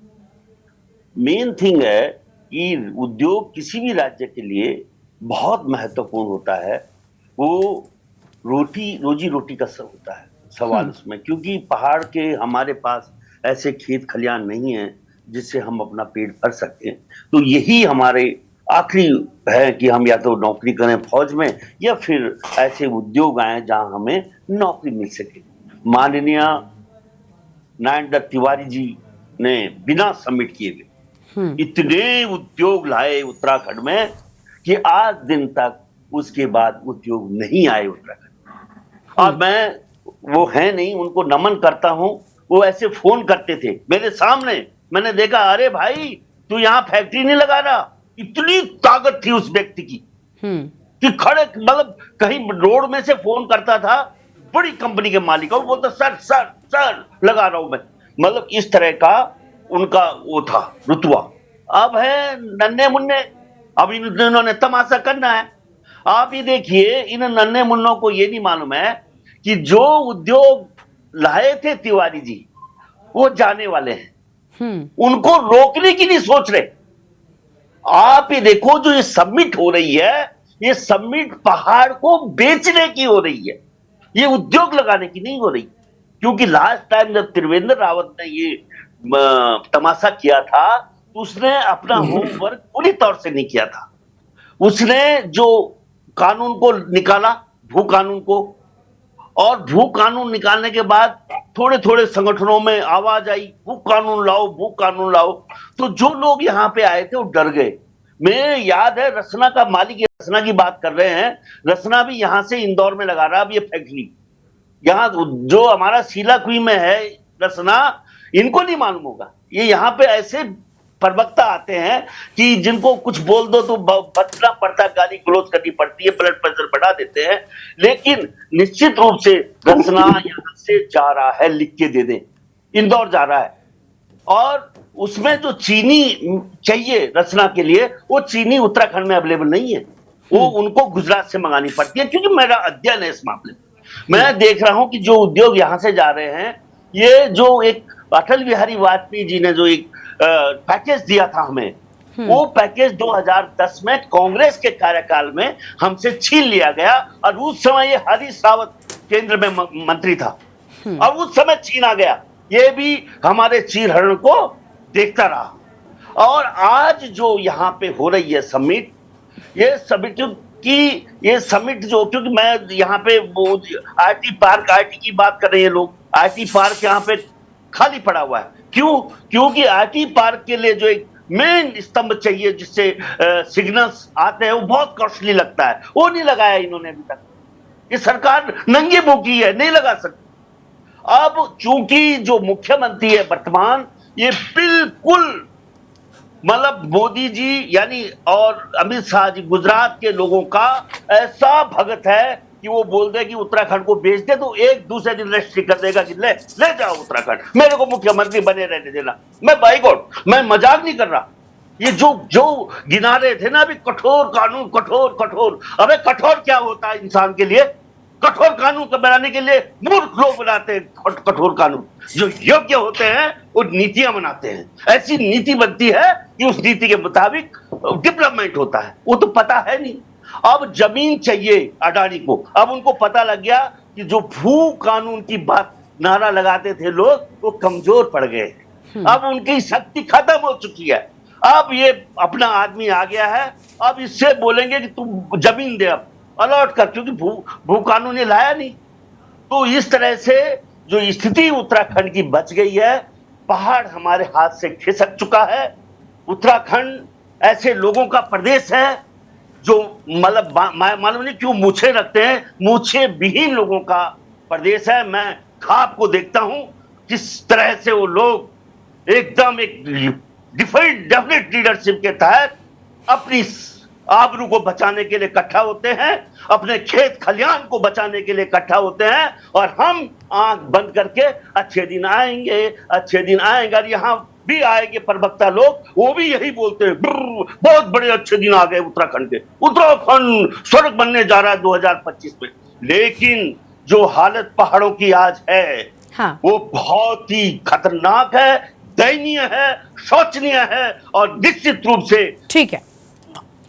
मेन थिंग है कि उद्योग किसी भी राज्य के लिए बहुत महत्वपूर्ण होता है। वो रोजी रोटी का सब होता है सवाल उसमें, क्योंकि पहाड़ के हमारे पास ऐसे खेत खलियान नहीं है जिससे हम अपना पेट भर सकते हैं। तो यही हमारे आखिरी है कि हम या तो नौकरी करें फौज में, या फिर ऐसे उद्योग आए जहां हमें नौकरी मिल सके। माननीय नरेंद्र तिवारी जी ने बिना समिट किए हुए इतने उद्योग लाए उत्तराखंड में कि आज दिन तक उसके बाद उद्योग नहीं आए उत्तराखंड। और मैं वो है नहीं, उनको नमन करता हूं। वो ऐसे फोन करते थे मेरे सामने, मैंने देखा, अरे भाई तू यहाँ फैक्ट्री नहीं लगा रहा। इतनी ताकत थी उस व्यक्ति की कि खड़े, मतलब कहीं रोड में से फोन करता था, बड़ी कंपनी के मालिक, वो बोलता सर सर सर लगा रहा हूं मैं। मतलब इस तरह का उनका वो था रुतबा। अब है नन्हे मुन्ने, अब इन्होंने तमाशा करना है। आप ये देखिए, इन नन्हे मुन्नों को ये नहीं मालूम है कि जो उद्योग लाए थे तिवारी जी, वो जाने वाले हैं। उनको रोकने की नहीं सोच रहे। आप ये देखो, जो ये सबमिट हो रही है, ये सबमिट पहाड़ को बेचने की हो रही है, ये उद्योग लगाने की नहीं हो रही। क्योंकि लास्ट टाइम जब त्रिवेंद्र रावत ने ये तमाशा किया था, उसने अपना होमवर्क पूरी तौर से नहीं किया था। उसने जो कानून को निकाला, भू कानून को, और भू कानून निकालने के बाद थोड़े थोड़े संगठनों में आवाज आई, भू कानून लाओ, भू कानून लाओ। तो जो लोग यहाँ पे आए थे वो डर गए। मैं याद है, रसना का मालिक, रसना की बात कर रहे हैं, रसना भी यहाँ से इंदौर में लगा रहा अब ये फैक्ट्री। यहाँ जो हमारा सीलाकुई में है रसना, इनको नहीं मालूम होगा। ये यहाँ पे ऐसे प्रवक्ता आते हैं कि जिनको कुछ बोल दो तो बचना पड़ता, गाली गलौज करनी पड़ती है, ब्लड प्रेशर बढ़ा देते हैं। लेकिन निश्चित रूप से रचना यहां से जा रहा है, लिख के दे दें, इंदौर जा रहा है, और उसमें जो चीनी चाहिए रचना के लिए, वो चीनी उत्तराखंड में अवेलेबल नहीं है, वो उनको गुजरात से मंगानी पड़ती है। क्योंकि मेरा अध्ययन है इस मामले में, मैं देख रहा हूं कि जो उद्योग यहां से जा रहे हैं, ये जो एक अटल बिहारी वाजपेयी जी ने जो एक पैकेज दिया था हमें, वो पैकेज 2010 में कांग्रेस के कार्यकाल में हमसे छीन लिया गया, और उस समय ये हरीश रावत केंद्र में मंत्री था, और उस समय छीना गया। ये भी हमारे चीरहरण को देखता रहा। और आज जो यहाँ पे हो रही है समिट, ये समिट की ये समिट जो, क्योंकि मैं यहाँ पे वो आईटी पार्क, आईटी की बात कर रहे हैं लोग, आईटी पार्क यहाँ पे खाली पड़ा हुआ है। क्यों? क्योंकि आईटी पार्क के लिए जो एक मेन स्तंभ चाहिए जिससे सिग्नल्स आते हैं, वो बहुत कॉस्टली लगता है, वो नहीं लगाया इन्होंने अभी तक। ये सरकार नंगे मुंह है, नहीं लगा सकती। अब चूंकि जो मुख्यमंत्री है वर्तमान, ये बिल्कुल मतलब मोदी जी यानी और अमित शाह जी गुजरात के लोगों का ऐसा भगत है कि वो बोल दे कि उत्तराखंड को बेच दे तो एक दूसरे दिन रजिस्ट्री कर देगा कि ले जाओ उत्तराखंड, मेरे को मुख्यमंत्री बने रहने देना। मैं बाई गॉड, मैं मजाक नहीं कर रहा। ये जो गिना रहे थे ना अभी, कठोर कानून, कठोर कठोर, अबे कठोर क्या होता है इंसान के लिए? कठोर कानून बनाने के लिए मूर्ख लोग बनाते हैं कठोर कानून। जो योग्य होते हैं वो नीतियां बनाते हैं। ऐसी नीति बनती है कि उस नीति के मुताबिक डेवलपमेंट होता है, वो तो पता है नहीं। अब जमीन चाहिए अडानी को, अब उनको पता लग गया कि जो भू कानून की बात नारा लगाते थे लोग, वो कमजोर पड़ गए। अब उनकी शक्ति खत्म हो चुकी है। अब ये अपना आदमी आ गया है, अब इससे बोलेंगे कि तुम जमीन दे, अब अलॉट कर, क्योंकि भू कानून ने लाया नहीं। तो इस तरह से जो स्थिति उत्तराखंड की बच गई है, पहाड़ हमारे हाथ से खिसक चुका है। उत्तराखंड ऐसे लोगों का प्रदेश है जो मतलब मालूम नहीं क्यों मूछे रखते हैं, मूछे विहीन लोगों का प्रदेश है। मैं खाप को देखता हूं किस तरह से वो लोग एकदम एक डेफिनेट लीडरशिप के तहत अपनी आबरू को बचाने के लिए इकट्ठा होते हैं, अपने खेत खलियान को बचाने के लिए इकट्ठा होते हैं, और हम आंख बंद करके अच्छे दिन आएंगे, अच्छे दिन आएंगे। और यहाँ भी आएंगे प्रवक्ता लोग, वो भी यही बोलते हैं बहुत बड़े अच्छे दिन आ गए उत्तराखंड के, उत्तराखंड स्वर्ग बनने जा रहा है 2025 में। लेकिन जो हालत पहाड़ों की आज है, हाँ। वो बहुत ही खतरनाक है, दयनीय है, शोचनीय है, और निश्चित रूप से ठीक है,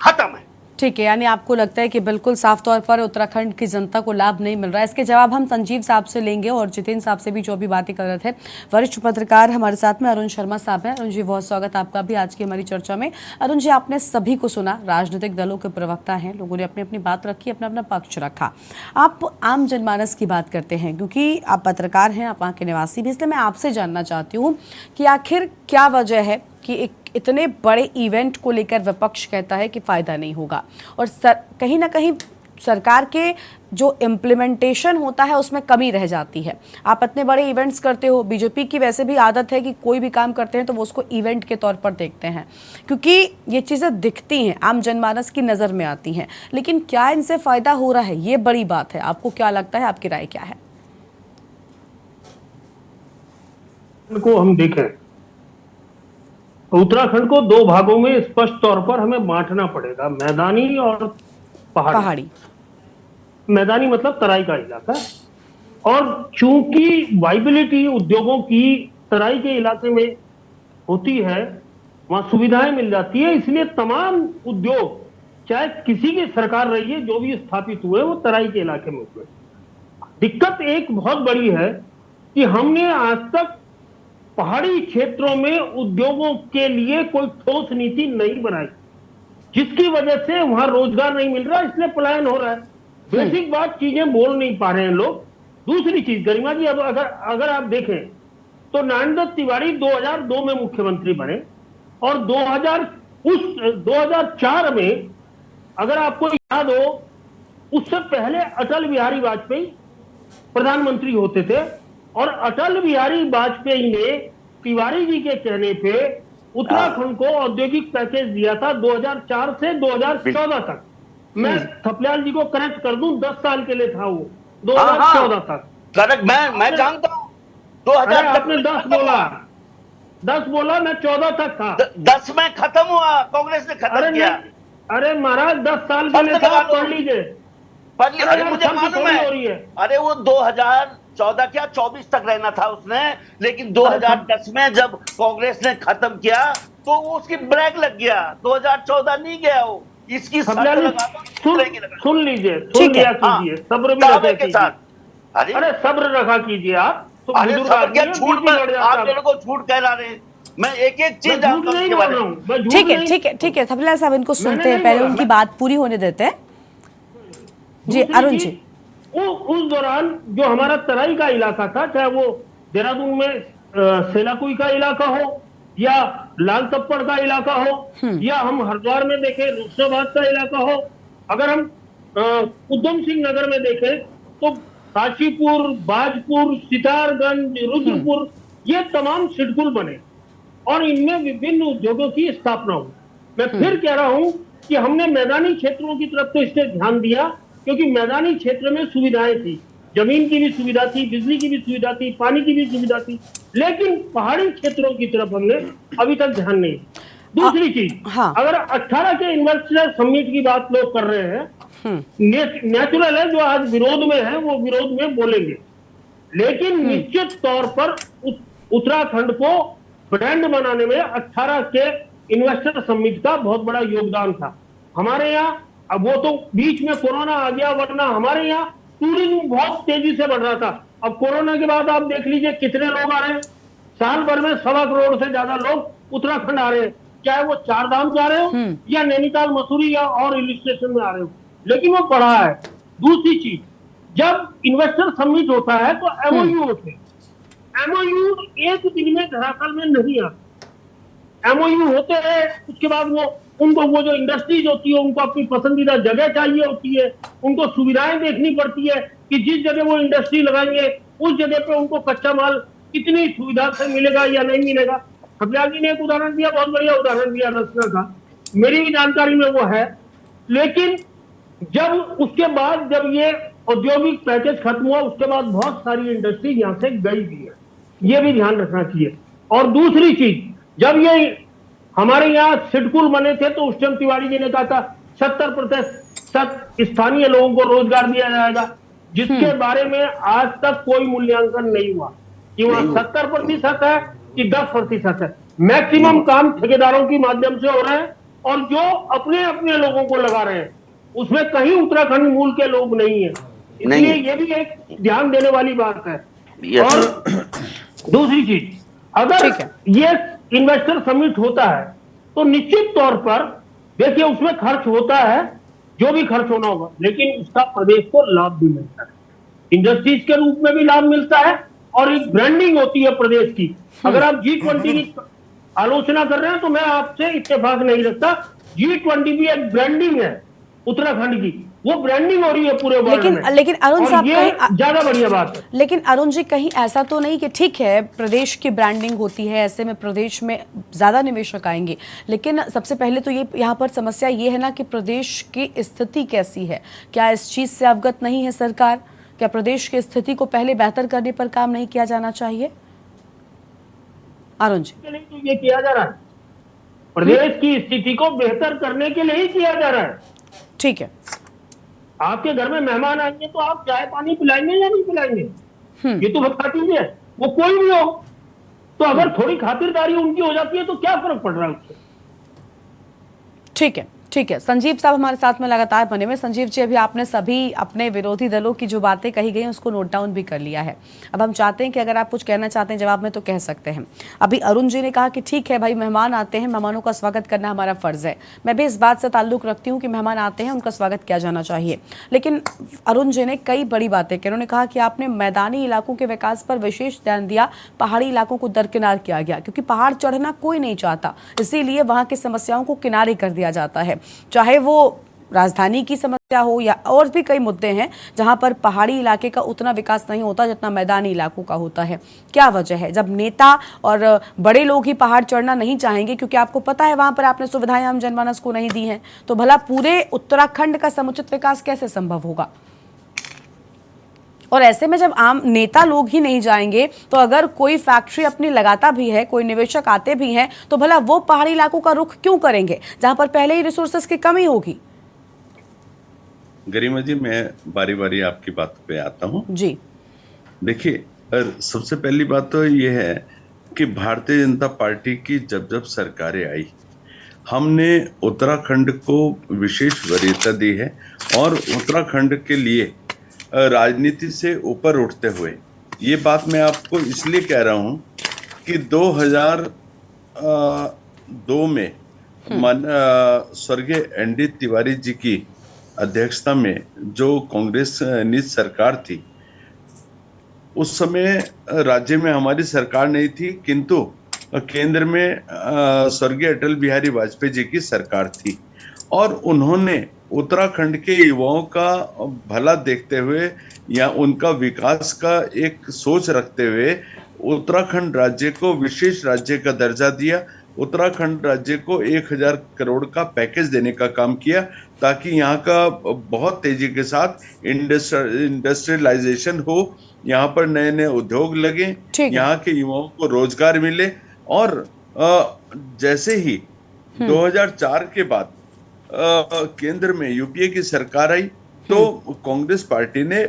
खत्म है। ठीक है, यानी आपको लगता है कि बिल्कुल साफ तौर पर उत्तराखंड की जनता को लाभ नहीं मिल रहा है। इसके जवाब हम संजीव साहब से लेंगे, और जितेंद्र साहब से भी जो भी बातें कर रहे थे। वरिष्ठ पत्रकार हमारे साथ में अरुण शर्मा साहब हैं। अरुण जी, बहुत स्वागत आपका भी आज की हमारी चर्चा में। अरुण जी, आपने सभी को सुना, राजनीतिक दलों के प्रवक्ता हैं, लोगों ने अपनी अपनी बात रखी, अपना अपना पक्ष रखा। आप आम जनमानस की बात करते हैं, क्योंकि आप पत्रकार हैं, आप वहाँ के निवासी भी, इसलिए मैं आपसे जानना चाहती हूँ कि आखिर क्या वजह है कि एक इतने बड़े इवेंट को लेकर विपक्ष कहता है कि फ़ायदा नहीं होगा, और कहीं ना कहीं सरकार के जो इम्प्लीमेंटेशन होता है उसमें कमी रह जाती है। आप इतने बड़े इवेंट्स करते हो, बीजेपी की वैसे भी आदत है कि कोई भी काम करते हैं तो वो उसको इवेंट के तौर पर देखते हैं, क्योंकि ये चीज़ें दिखती हैं, आम जनमानस की नज़र में आती हैं। लेकिन क्या इनसे फ़ायदा हो रहा है, ये बड़ी बात है। आपको क्या लगता है, आपकी राय क्या है? को हम देखें, उत्तराखंड को दो भागों में स्पष्ट तौर पर हमें बांटना पड़ेगा, मैदानी और पहाड़ी। मैदानी मतलब तराई का इलाका, और चूंकि वाइबिलिटी उद्योगों की तराई के इलाके में होती है, वहां सुविधाएं मिल जाती है, इसलिए तमाम उद्योग चाहे किसी की सरकार रही है, जो भी स्थापित हुए वो तराई के इलाके में हुए। दिक्कत एक बहुत बड़ी है कि हमने आज तक पहाड़ी क्षेत्रों में उद्योगों के लिए कोई ठोस नीति नहीं बनाई, जिसकी वजह से वहां रोजगार नहीं मिल रहा, इसलिए पलायन हो रहा है। बेसिक बात, चीजें बोल नहीं पा रहे हैं लोग। दूसरी चीज गरिमा जी, अब अगर आप देखें तो नारायण दत्त तिवारी 2002 में मुख्यमंत्री बने, और 2004 में अगर आपको याद हो, उससे पहले अटल बिहारी वाजपेयी प्रधानमंत्री होते थे, और अटल बिहारी वाजपेयी ने तिवारी जी के कहने पे उत्तराखंड को औद्योगिक पैकेज दिया था 2004 से 2014 तक। मैं थपलियाल जी को करेक्ट कर दूं, 10 साल के लिए था वो, 2014 तक। करेक्ट, मैं जानता हूँ। 2000 आपने 10 बोला, मैं 14 तक था। 10 में खत्म हुआ, कांग्रेस ने खत्म किया। अरे महाराज 10 साल के लिए था, पढ़ लीजिए। अरे मुझे मालूम है, अरे वो 2014 क्या 24 तक रहना था उसने, लेकिन 2010 में जब कांग्रेस ने खत्म किया तो वो उसकी ब्रेक लग गया, 2014 नहीं गया वो। इसकी सुन लीजिए, सुन लिया कीजिए, सब्र भी रखा के साथ। अरे सब्र रखा कीजिए आप। अरे सब्र क्या, झूठ में आप मेरे को झूठ कह रहे हैं, मैं एक एक चीज जानता हूं इसके बारे में। ठीक है थपलियाल साहब, इनको सुनते हैं, पहले उनकी बात पूरी होने देते हैं। जी अरुण जी, उस दौरान जो हमारा तराई का इलाका था, चाहे वो देहरादून में सेलाकुई का इलाका हो या लाल तप्पड़ का इलाका हो या हम हरिद्वार में देखें रुस्नाबाद का इलाका हो, अगर हम उधम सिंह नगर में देखें तो काशीपुर, बाजपुर, सितारगंज, रुद्रपुर, ये तमाम सिडकुल बने और इनमें विभिन्न उद्योगों की स्थापना हुई। मैं फिर कह रहा हूं कि हमने मैदानी क्षेत्रों की तरफ तो इससे ध्यान दिया, क्योंकि मैदानी क्षेत्र में सुविधाएं थी, जमीन की भी सुविधा थी, बिजली की भी सुविधा थी, पानी की भी सुविधा थी, लेकिन पहाड़ी क्षेत्रों की तरफ हमने अभी तक ध्यान नहीं। दूसरी चीज, अगर 18 के इन्वेस्टर समिट की बात लोग कर रहे हैं, नेचुरल है, जो आज विरोध में है वो विरोध में बोलेंगे, लेकिन निश्चित तौर पर उत्तराखंड को ब्रांड बनाने में 18 के इन्वेस्टर समिट का बहुत बड़ा योगदान था। हमारे यहाँ, अब वो तो बीच में कोरोना आ गया, वरना हमारे यहाँ टूरिज्म बहुत तेजी से बढ़ रहा था। अब कोरोना के बाद आप देख लीजिए कितने लोग आ रहे हैं, साल भर में 1.25 करोड़ से ज्यादा लोग उत्तराखंड आ रहे हैं, चाहे वो 4 धाम जा रहे हो या नैनीताल, मसूरी या और हिल स्टेशन में आ रहे हो, लेकिन वो बढ़ा है। दूसरी चीज, जब इन्वेस्टर समिट होता है तो एमओयू होते हैं, एमओयू एक दिन में धरातल में नहीं आता। एमओयू होते हैं, उसके बाद उनको वो जो इंडस्ट्रीज होती है उनको अपनी पसंदीदा जगह चाहिए होती है, उनको सुविधाएं देखनी पड़ती है कि जिस जगह वो इंडस्ट्री लगाएंगे उस जगह पे उनको कच्चा माल कितनी सुविधा से मिलेगा या नहीं मिलेगा। थपलियाल जी ने एक उदाहरण दिया, बहुत बढ़िया उदाहरण दिया रचना का, मेरी भी जानकारी में वो है। लेकिन जब उसके बाद जब ये औद्योगिक पैकेज खत्म हुआ, उसके बाद बहुत सारी इंडस्ट्री यहाँ से गई भी है, ये भी ध्यान रखना चाहिए। और दूसरी चीज, जब ये हमारे यहाँ सिडकुल बने थे तो उस टाइम तिवारी जी ने कहा था 70% स्थानीय लोगों को रोजगार दिया जाएगा, जिसके बारे में आज तक कोई मूल्यांकन नहीं हुआ कि वहां 70% है कि 10% है। मैक्सिमम काम ठेकेदारों के माध्यम से हो रहे हैं और जो अपने अपने लोगों को लगा रहे हैं उसमें कहीं उत्तराखंड मूल के लोग नहीं है, इसलिए ये भी एक ध्यान देने वाली बात है। और दूसरी चीज, अगर ये इन्वेस्टर समिट होता है तो निश्चित तौर पर देखिए उसमें खर्च होता है, जो भी खर्च होना होगा, लेकिन उसका प्रदेश को लाभ भी मिलता है, इंडस्ट्रीज के रूप में भी लाभ मिलता है और एक ब्रांडिंग होती है प्रदेश की। अगर आप G20 की आलोचना कर रहे हैं तो मैं आपसे इत्तेफाक नहीं रखता, G20 भी एक ब्रांडिंग है उत्तराखंड की, वो ब्रांडिंग हो रही है पूरे वर्ल्ड में। लेकिन अरुण साहब, ज्यादा बढ़िया बात है। लेकिन अरुण जी, कहीं ऐसा तो नहीं कि ठीक है प्रदेश की ब्रांडिंग होती है, ऐसे में प्रदेश में ज्यादा निवेशक आएंगे, लेकिन सबसे पहले तो ये यहाँ पर समस्या ये है ना कि प्रदेश की स्थिति कैसी है, क्या इस चीज से अवगत नहीं है सरकार? क्या प्रदेश की स्थिति को पहले बेहतर करने पर काम नहीं किया जाना चाहिए? अरुण जी, तो ये किया जा रहा है, प्रदेश की स्थिति को बेहतर करने के लिए ही किया जा रहा है। ठीक है, आपके घर में मेहमान आएंगे तो आप चाय पानी पिलाएंगे या नहीं पिलाएंगे, ये तो बता दीजिए। वो कोई भी हो, तो अगर थोड़ी खातिरदारी उनकी हो जाती है तो क्या फर्क पड़ रहा है उससे। ठीक है, ठीक है। संजीव साहब हमारे साथ में लगातार बने हुए। संजीव जी, अभी आपने सभी अपने विरोधी दलों की जो बातें कही गई उसको नोट डाउन भी कर लिया है। अब हम चाहते हैं कि अगर आप कुछ कहना चाहते हैं जवाब में तो कह सकते हैं। अभी अरुण जी ने कहा कि ठीक है भाई, मेहमान आते हैं, मेहमानों का स्वागत करना हमारा फर्ज है। मैं भी इस बात से ताल्लुक रखती हूँ कि मेहमान आते हैं, उनका स्वागत किया जाना चाहिए। लेकिन अरुण जी ने कई बड़ी बातें की। उन्होंने कहा कि आपने मैदानी इलाकों के विकास पर विशेष ध्यान दिया, पहाड़ी इलाकों को दरकिनार किया गया, क्योंकि पहाड़ चढ़ना कोई नहीं चाहता, इसीलिए वहाँ की समस्याओं को किनारे कर दिया जाता है। चाहे वो राजधानी की समस्या हो या और भी कई मुद्दे हैं जहां पर पहाड़ी इलाके का उतना विकास नहीं होता जितना मैदानी इलाकों का होता है। क्या वजह है? जब नेता और बड़े लोग ही पहाड़ चढ़ना नहीं चाहेंगे क्योंकि आपको पता है वहां पर आपने सुविधाएं आम जनमानस को नहीं दी हैं, तो भला पूरे उत्तराखंड का समुचित विकास कैसे संभव होगा? और ऐसे में जब आम नेता लोग ही नहीं जाएंगे तो अगर कोई फैक्ट्री अपनी लगाता भी है, कोई निवेशक आते भी हैं, तो भला वो पहाड़ी इलाकों का रुख क्यों करेंगे जहां पर पहले ही रिसोर्सेज की कमी होगी? गरिमा जी, मैं बारी बारी आपकी बात पे आता हूँ जी। देखिए, सबसे पहली बात तो ये है कि भारतीय जनता पार्टी की जब जब सरकारें आई, हमने उत्तराखंड को विशेष वरीयता दी है और उत्तराखंड के लिए राजनीति से ऊपर उठते हुए, ये बात मैं आपको इसलिए कह रहा हूँ कि 2002 में स्वर्गीय एनडी तिवारी जी की अध्यक्षता में जो कांग्रेस नीत सरकार थी, उस समय राज्य में हमारी सरकार नहीं थी, किंतु केंद्र में स्वर्गीय अटल बिहारी वाजपेयी जी की सरकार थी और उन्होंने उत्तराखंड के युवाओं का भला देखते हुए या उनका विकास का एक सोच रखते हुए उत्तराखंड राज्य को विशेष राज्य का दर्जा दिया। उत्तराखंड राज्य को 1000 करोड़ का पैकेज देने का काम किया ताकि यहाँ का बहुत तेजी के साथ इंडस्ट्रियलाइजेशन हो, यहाँ पर नए नए उद्योग लगे, यहाँ के युवाओं को रोजगार मिले। और जैसे ही 2004 के बाद केंद्र में यूपीए की सरकार आई तो कांग्रेस पार्टी ने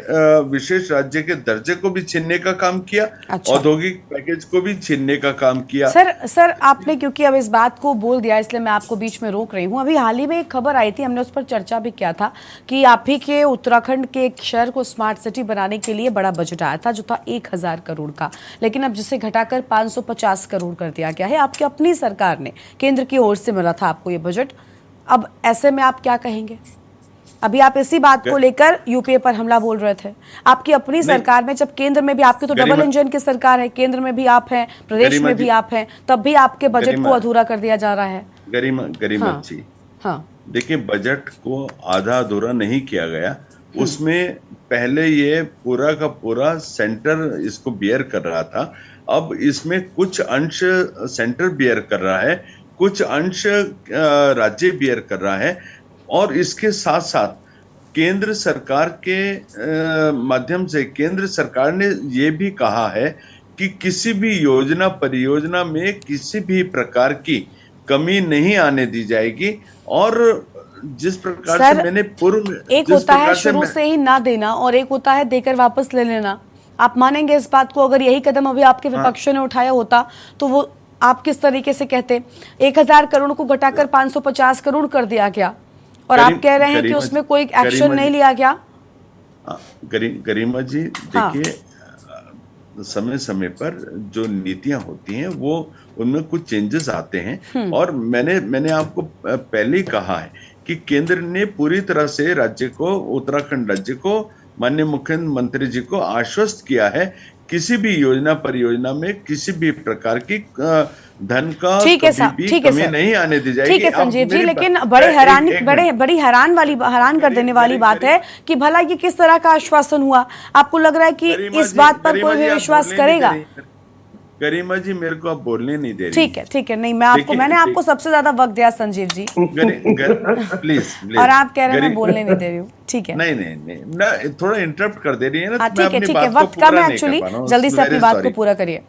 विशेष राज्य के दर्जे को भी छीनने का काम किया, औद्योगिक पैकेज को भी छीनने का काम किया। सर आपने क्योंकि अब इस बात को बोल दिया इसलिए मैं आपको बीच में रोक रही हूँ। अभी हाल ही में एक खबर आई थी, हमने उस पर चर्चा भी किया था कि आप ही के उत्तराखंड के एक शहर को स्मार्ट सिटी बनाने के लिए बड़ा बजट आया था जो था 1000 करोड़ का, लेकिन अब जिसे घटाकर 550 करोड़ कर दिया गया है। आपकी अपनी सरकार ने, केंद्र की ओर से मिला था आपको ये बजट। अब ऐसे में आप क्या कहेंगे? अभी आप इसी बात को लेकर यूपीए पर हमला बोल रहे थे। आपकी अपनी सरकार में, जब केंद्र में भी आपकी तो डबल इंजन की सरकार है, केंद्र में भी आप हैं, प्रदेश में भी आप हैं, तब भी आपके बजट को अधूरा कर दिया जा रहा है। गरिमा जी, देखिए, बजट को आधा अधूरा नहीं किया गया। उसमें पहले ये पूरा का पूरा सेंटर इसको बियर कर रहा था, अब इसमें कुछ अंश सेंटर बियर कर रहा है, कुछ अंश राज्य बियर कर रहा है। और इसके साथ साथ केंद्र सरकार के माध्यम से केंद्र सरकार ने ये भी कहा है कि किसी भी योजना परियोजना में किसी भी प्रकार की कमी नहीं आने दी जाएगी। और जिस प्रकार से मैंने पूर्व में, एक होता है शुरू से ही ना देना और एक होता है देकर वापस ले लेना। आप मानेंगे इस बात को? अगर यही कदम अभी आपके विपक्ष ने उठाया होता तो वो आप किस तरीके से कहते? 1000 करोड़ को घटाकर 550 करोड़ कर दिया गया और आप कह रहे हैं कि उसमें कोई एक्शन नहीं लिया गया। गरिमा जी, देखिए, समय समय पर जो नीतियां होती हैं वो उनमें कुछ चेंजेस आते हैं और मैंने आपको पहले ही कहा है कि केंद्र ने पूरी तरह से राज्य को, उत्तराखंड राज्य को, माननीय मुख्यमंत्री जी को आश्वस्त किया है किसी भी योजना परियोजना में किसी भी प्रकार की धन का कमी नहीं आने दी जाएगी। ठीक है संजीव जी, लेकिन बड़ी हैरान कर देने वाली बात है कि भला ये किस तरह का आश्वासन हुआ? आपको लग रहा है कि इस बात पर कोई भी विश्वास करेगा? गरिमा जी, मेरे को आप बोलने नहीं दे रही। ठीक है, नहीं, मैंने आपको सबसे ज्यादा वक्त दिया संजीव जी, प्लीज। और आप कह रहे हैं मैं बोलने नहीं दे रही हूँ। ठीक है, नहीं, थोड़ा इंटरप्ट कर दे रही है ना। ठीक है, वक्त कम है एक्चुअली, जल्दी से अपनी बात को पूरा करिए।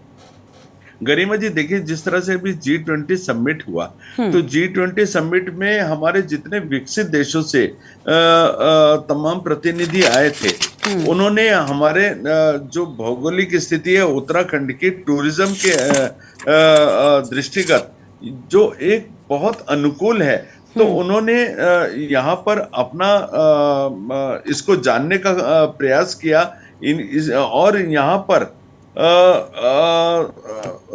गरिमा जी, देखिए, जिस तरह से अभी G20 समिट हुआ तो G20 समिट में हमारे जितने विकसित देशों से तमाम प्रतिनिधि आए थे, उन्होंने हमारे जो भौगोलिक स्थिति है उत्तराखंड की टूरिज्म के दृष्टिगत जो एक बहुत अनुकूल है, तो उन्होंने यहाँ पर अपना इसको जानने का प्रयास किया और यहाँ पर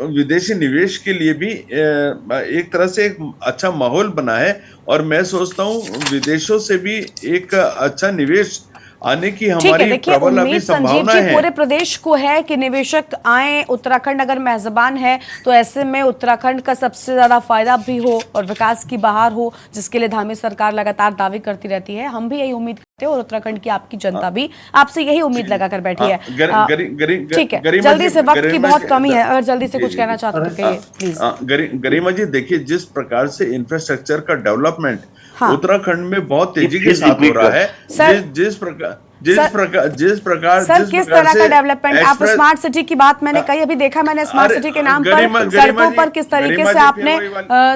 विदेशी निवेश के लिए भी एक तरह से एक अच्छा माहौल बना है। और मैं सोचता हूँ विदेशों से भी एक अच्छा निवेश आने की ठीक है, हमारी देखिए प्रबल अभी उम्मीद संजीव संभावना जी है। पूरे प्रदेश को है कि निवेशक आए, उत्तराखंड अगर मेजबान है तो ऐसे में उत्तराखंड का सबसे ज्यादा फायदा भी हो और विकास की बहार हो, जिसके लिए धामी सरकार लगातार दावे करती रहती है। हम भी यही उम्मीद करते हैं और उत्तराखंड की आपकी जनता भी आपसे यही उम्मीद लगाकर बैठी है। ठीक है, जल्दी से, वक्त की बहुत कमी है, अगर जल्दी से कुछ कहना चाहते तो कहिए प्लीज। गरिमा जी देखिए, जिस प्रकार से इंफ्रास्ट्रक्चर का डेवलपमेंट हाँ। उत्तराखंड में बहुत तेजी के साथ हो रहा है, जिस प्रकार सर किस तरह का डेवलपमेंट, आप स्मार्ट सिटी की बात मैंने कही, अभी देखा मैंने स्मार्ट सिटी के नाम पर सड़कों पर किस तरीके से आपने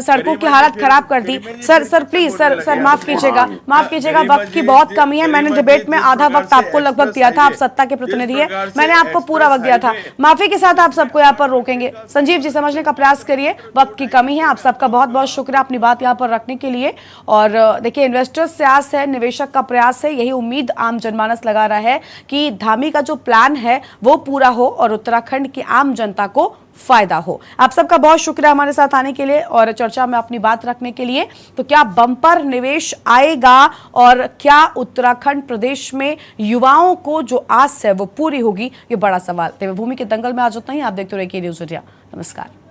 सड़कों की हालत खराब कर दी। सर प्लीज सर माफ कीजिएगा, वक्त की बहुत कमी है। मैंने डिबेट में आधा वक्त आपको लगभग दिया था, आप सत्ता के प्रतिनिधि है, मैंने आपको पूरा वक्त दिया था। माफी के साथ आप सबको यहाँ पर रोकेंगे। संजीव जी समझने का प्रयास करिए, वक्त की कमी है। आप सबका बहुत बहुत शुक्रिया अपनी बात यहाँ पर रखने के लिए। और देखिए इन्वेस्टर्स से आस है, निवेशक का प्रयास है, यही उम्मीद आम जनमानस लगा रहा है कि धामी का जो प्लान है वो पूरा हो और उत्तराखंड की आम जनता को फायदा हो। आप सबका बहुत शुक्रिया हमारे साथ आने के लिए और चर्चा में अपनी बात रखने के लिए। तो क्या बम्पर निवेश आएगा और क्या उत्तराखंड प्रदेश में युवाओं को जो आस है वो पूरी होगी, ये बड़ा सवाल। देवभूमि के दंगल में आज उतना ही। आप देखते रहिए के न्यूज़ इंडिया। नमस्कार।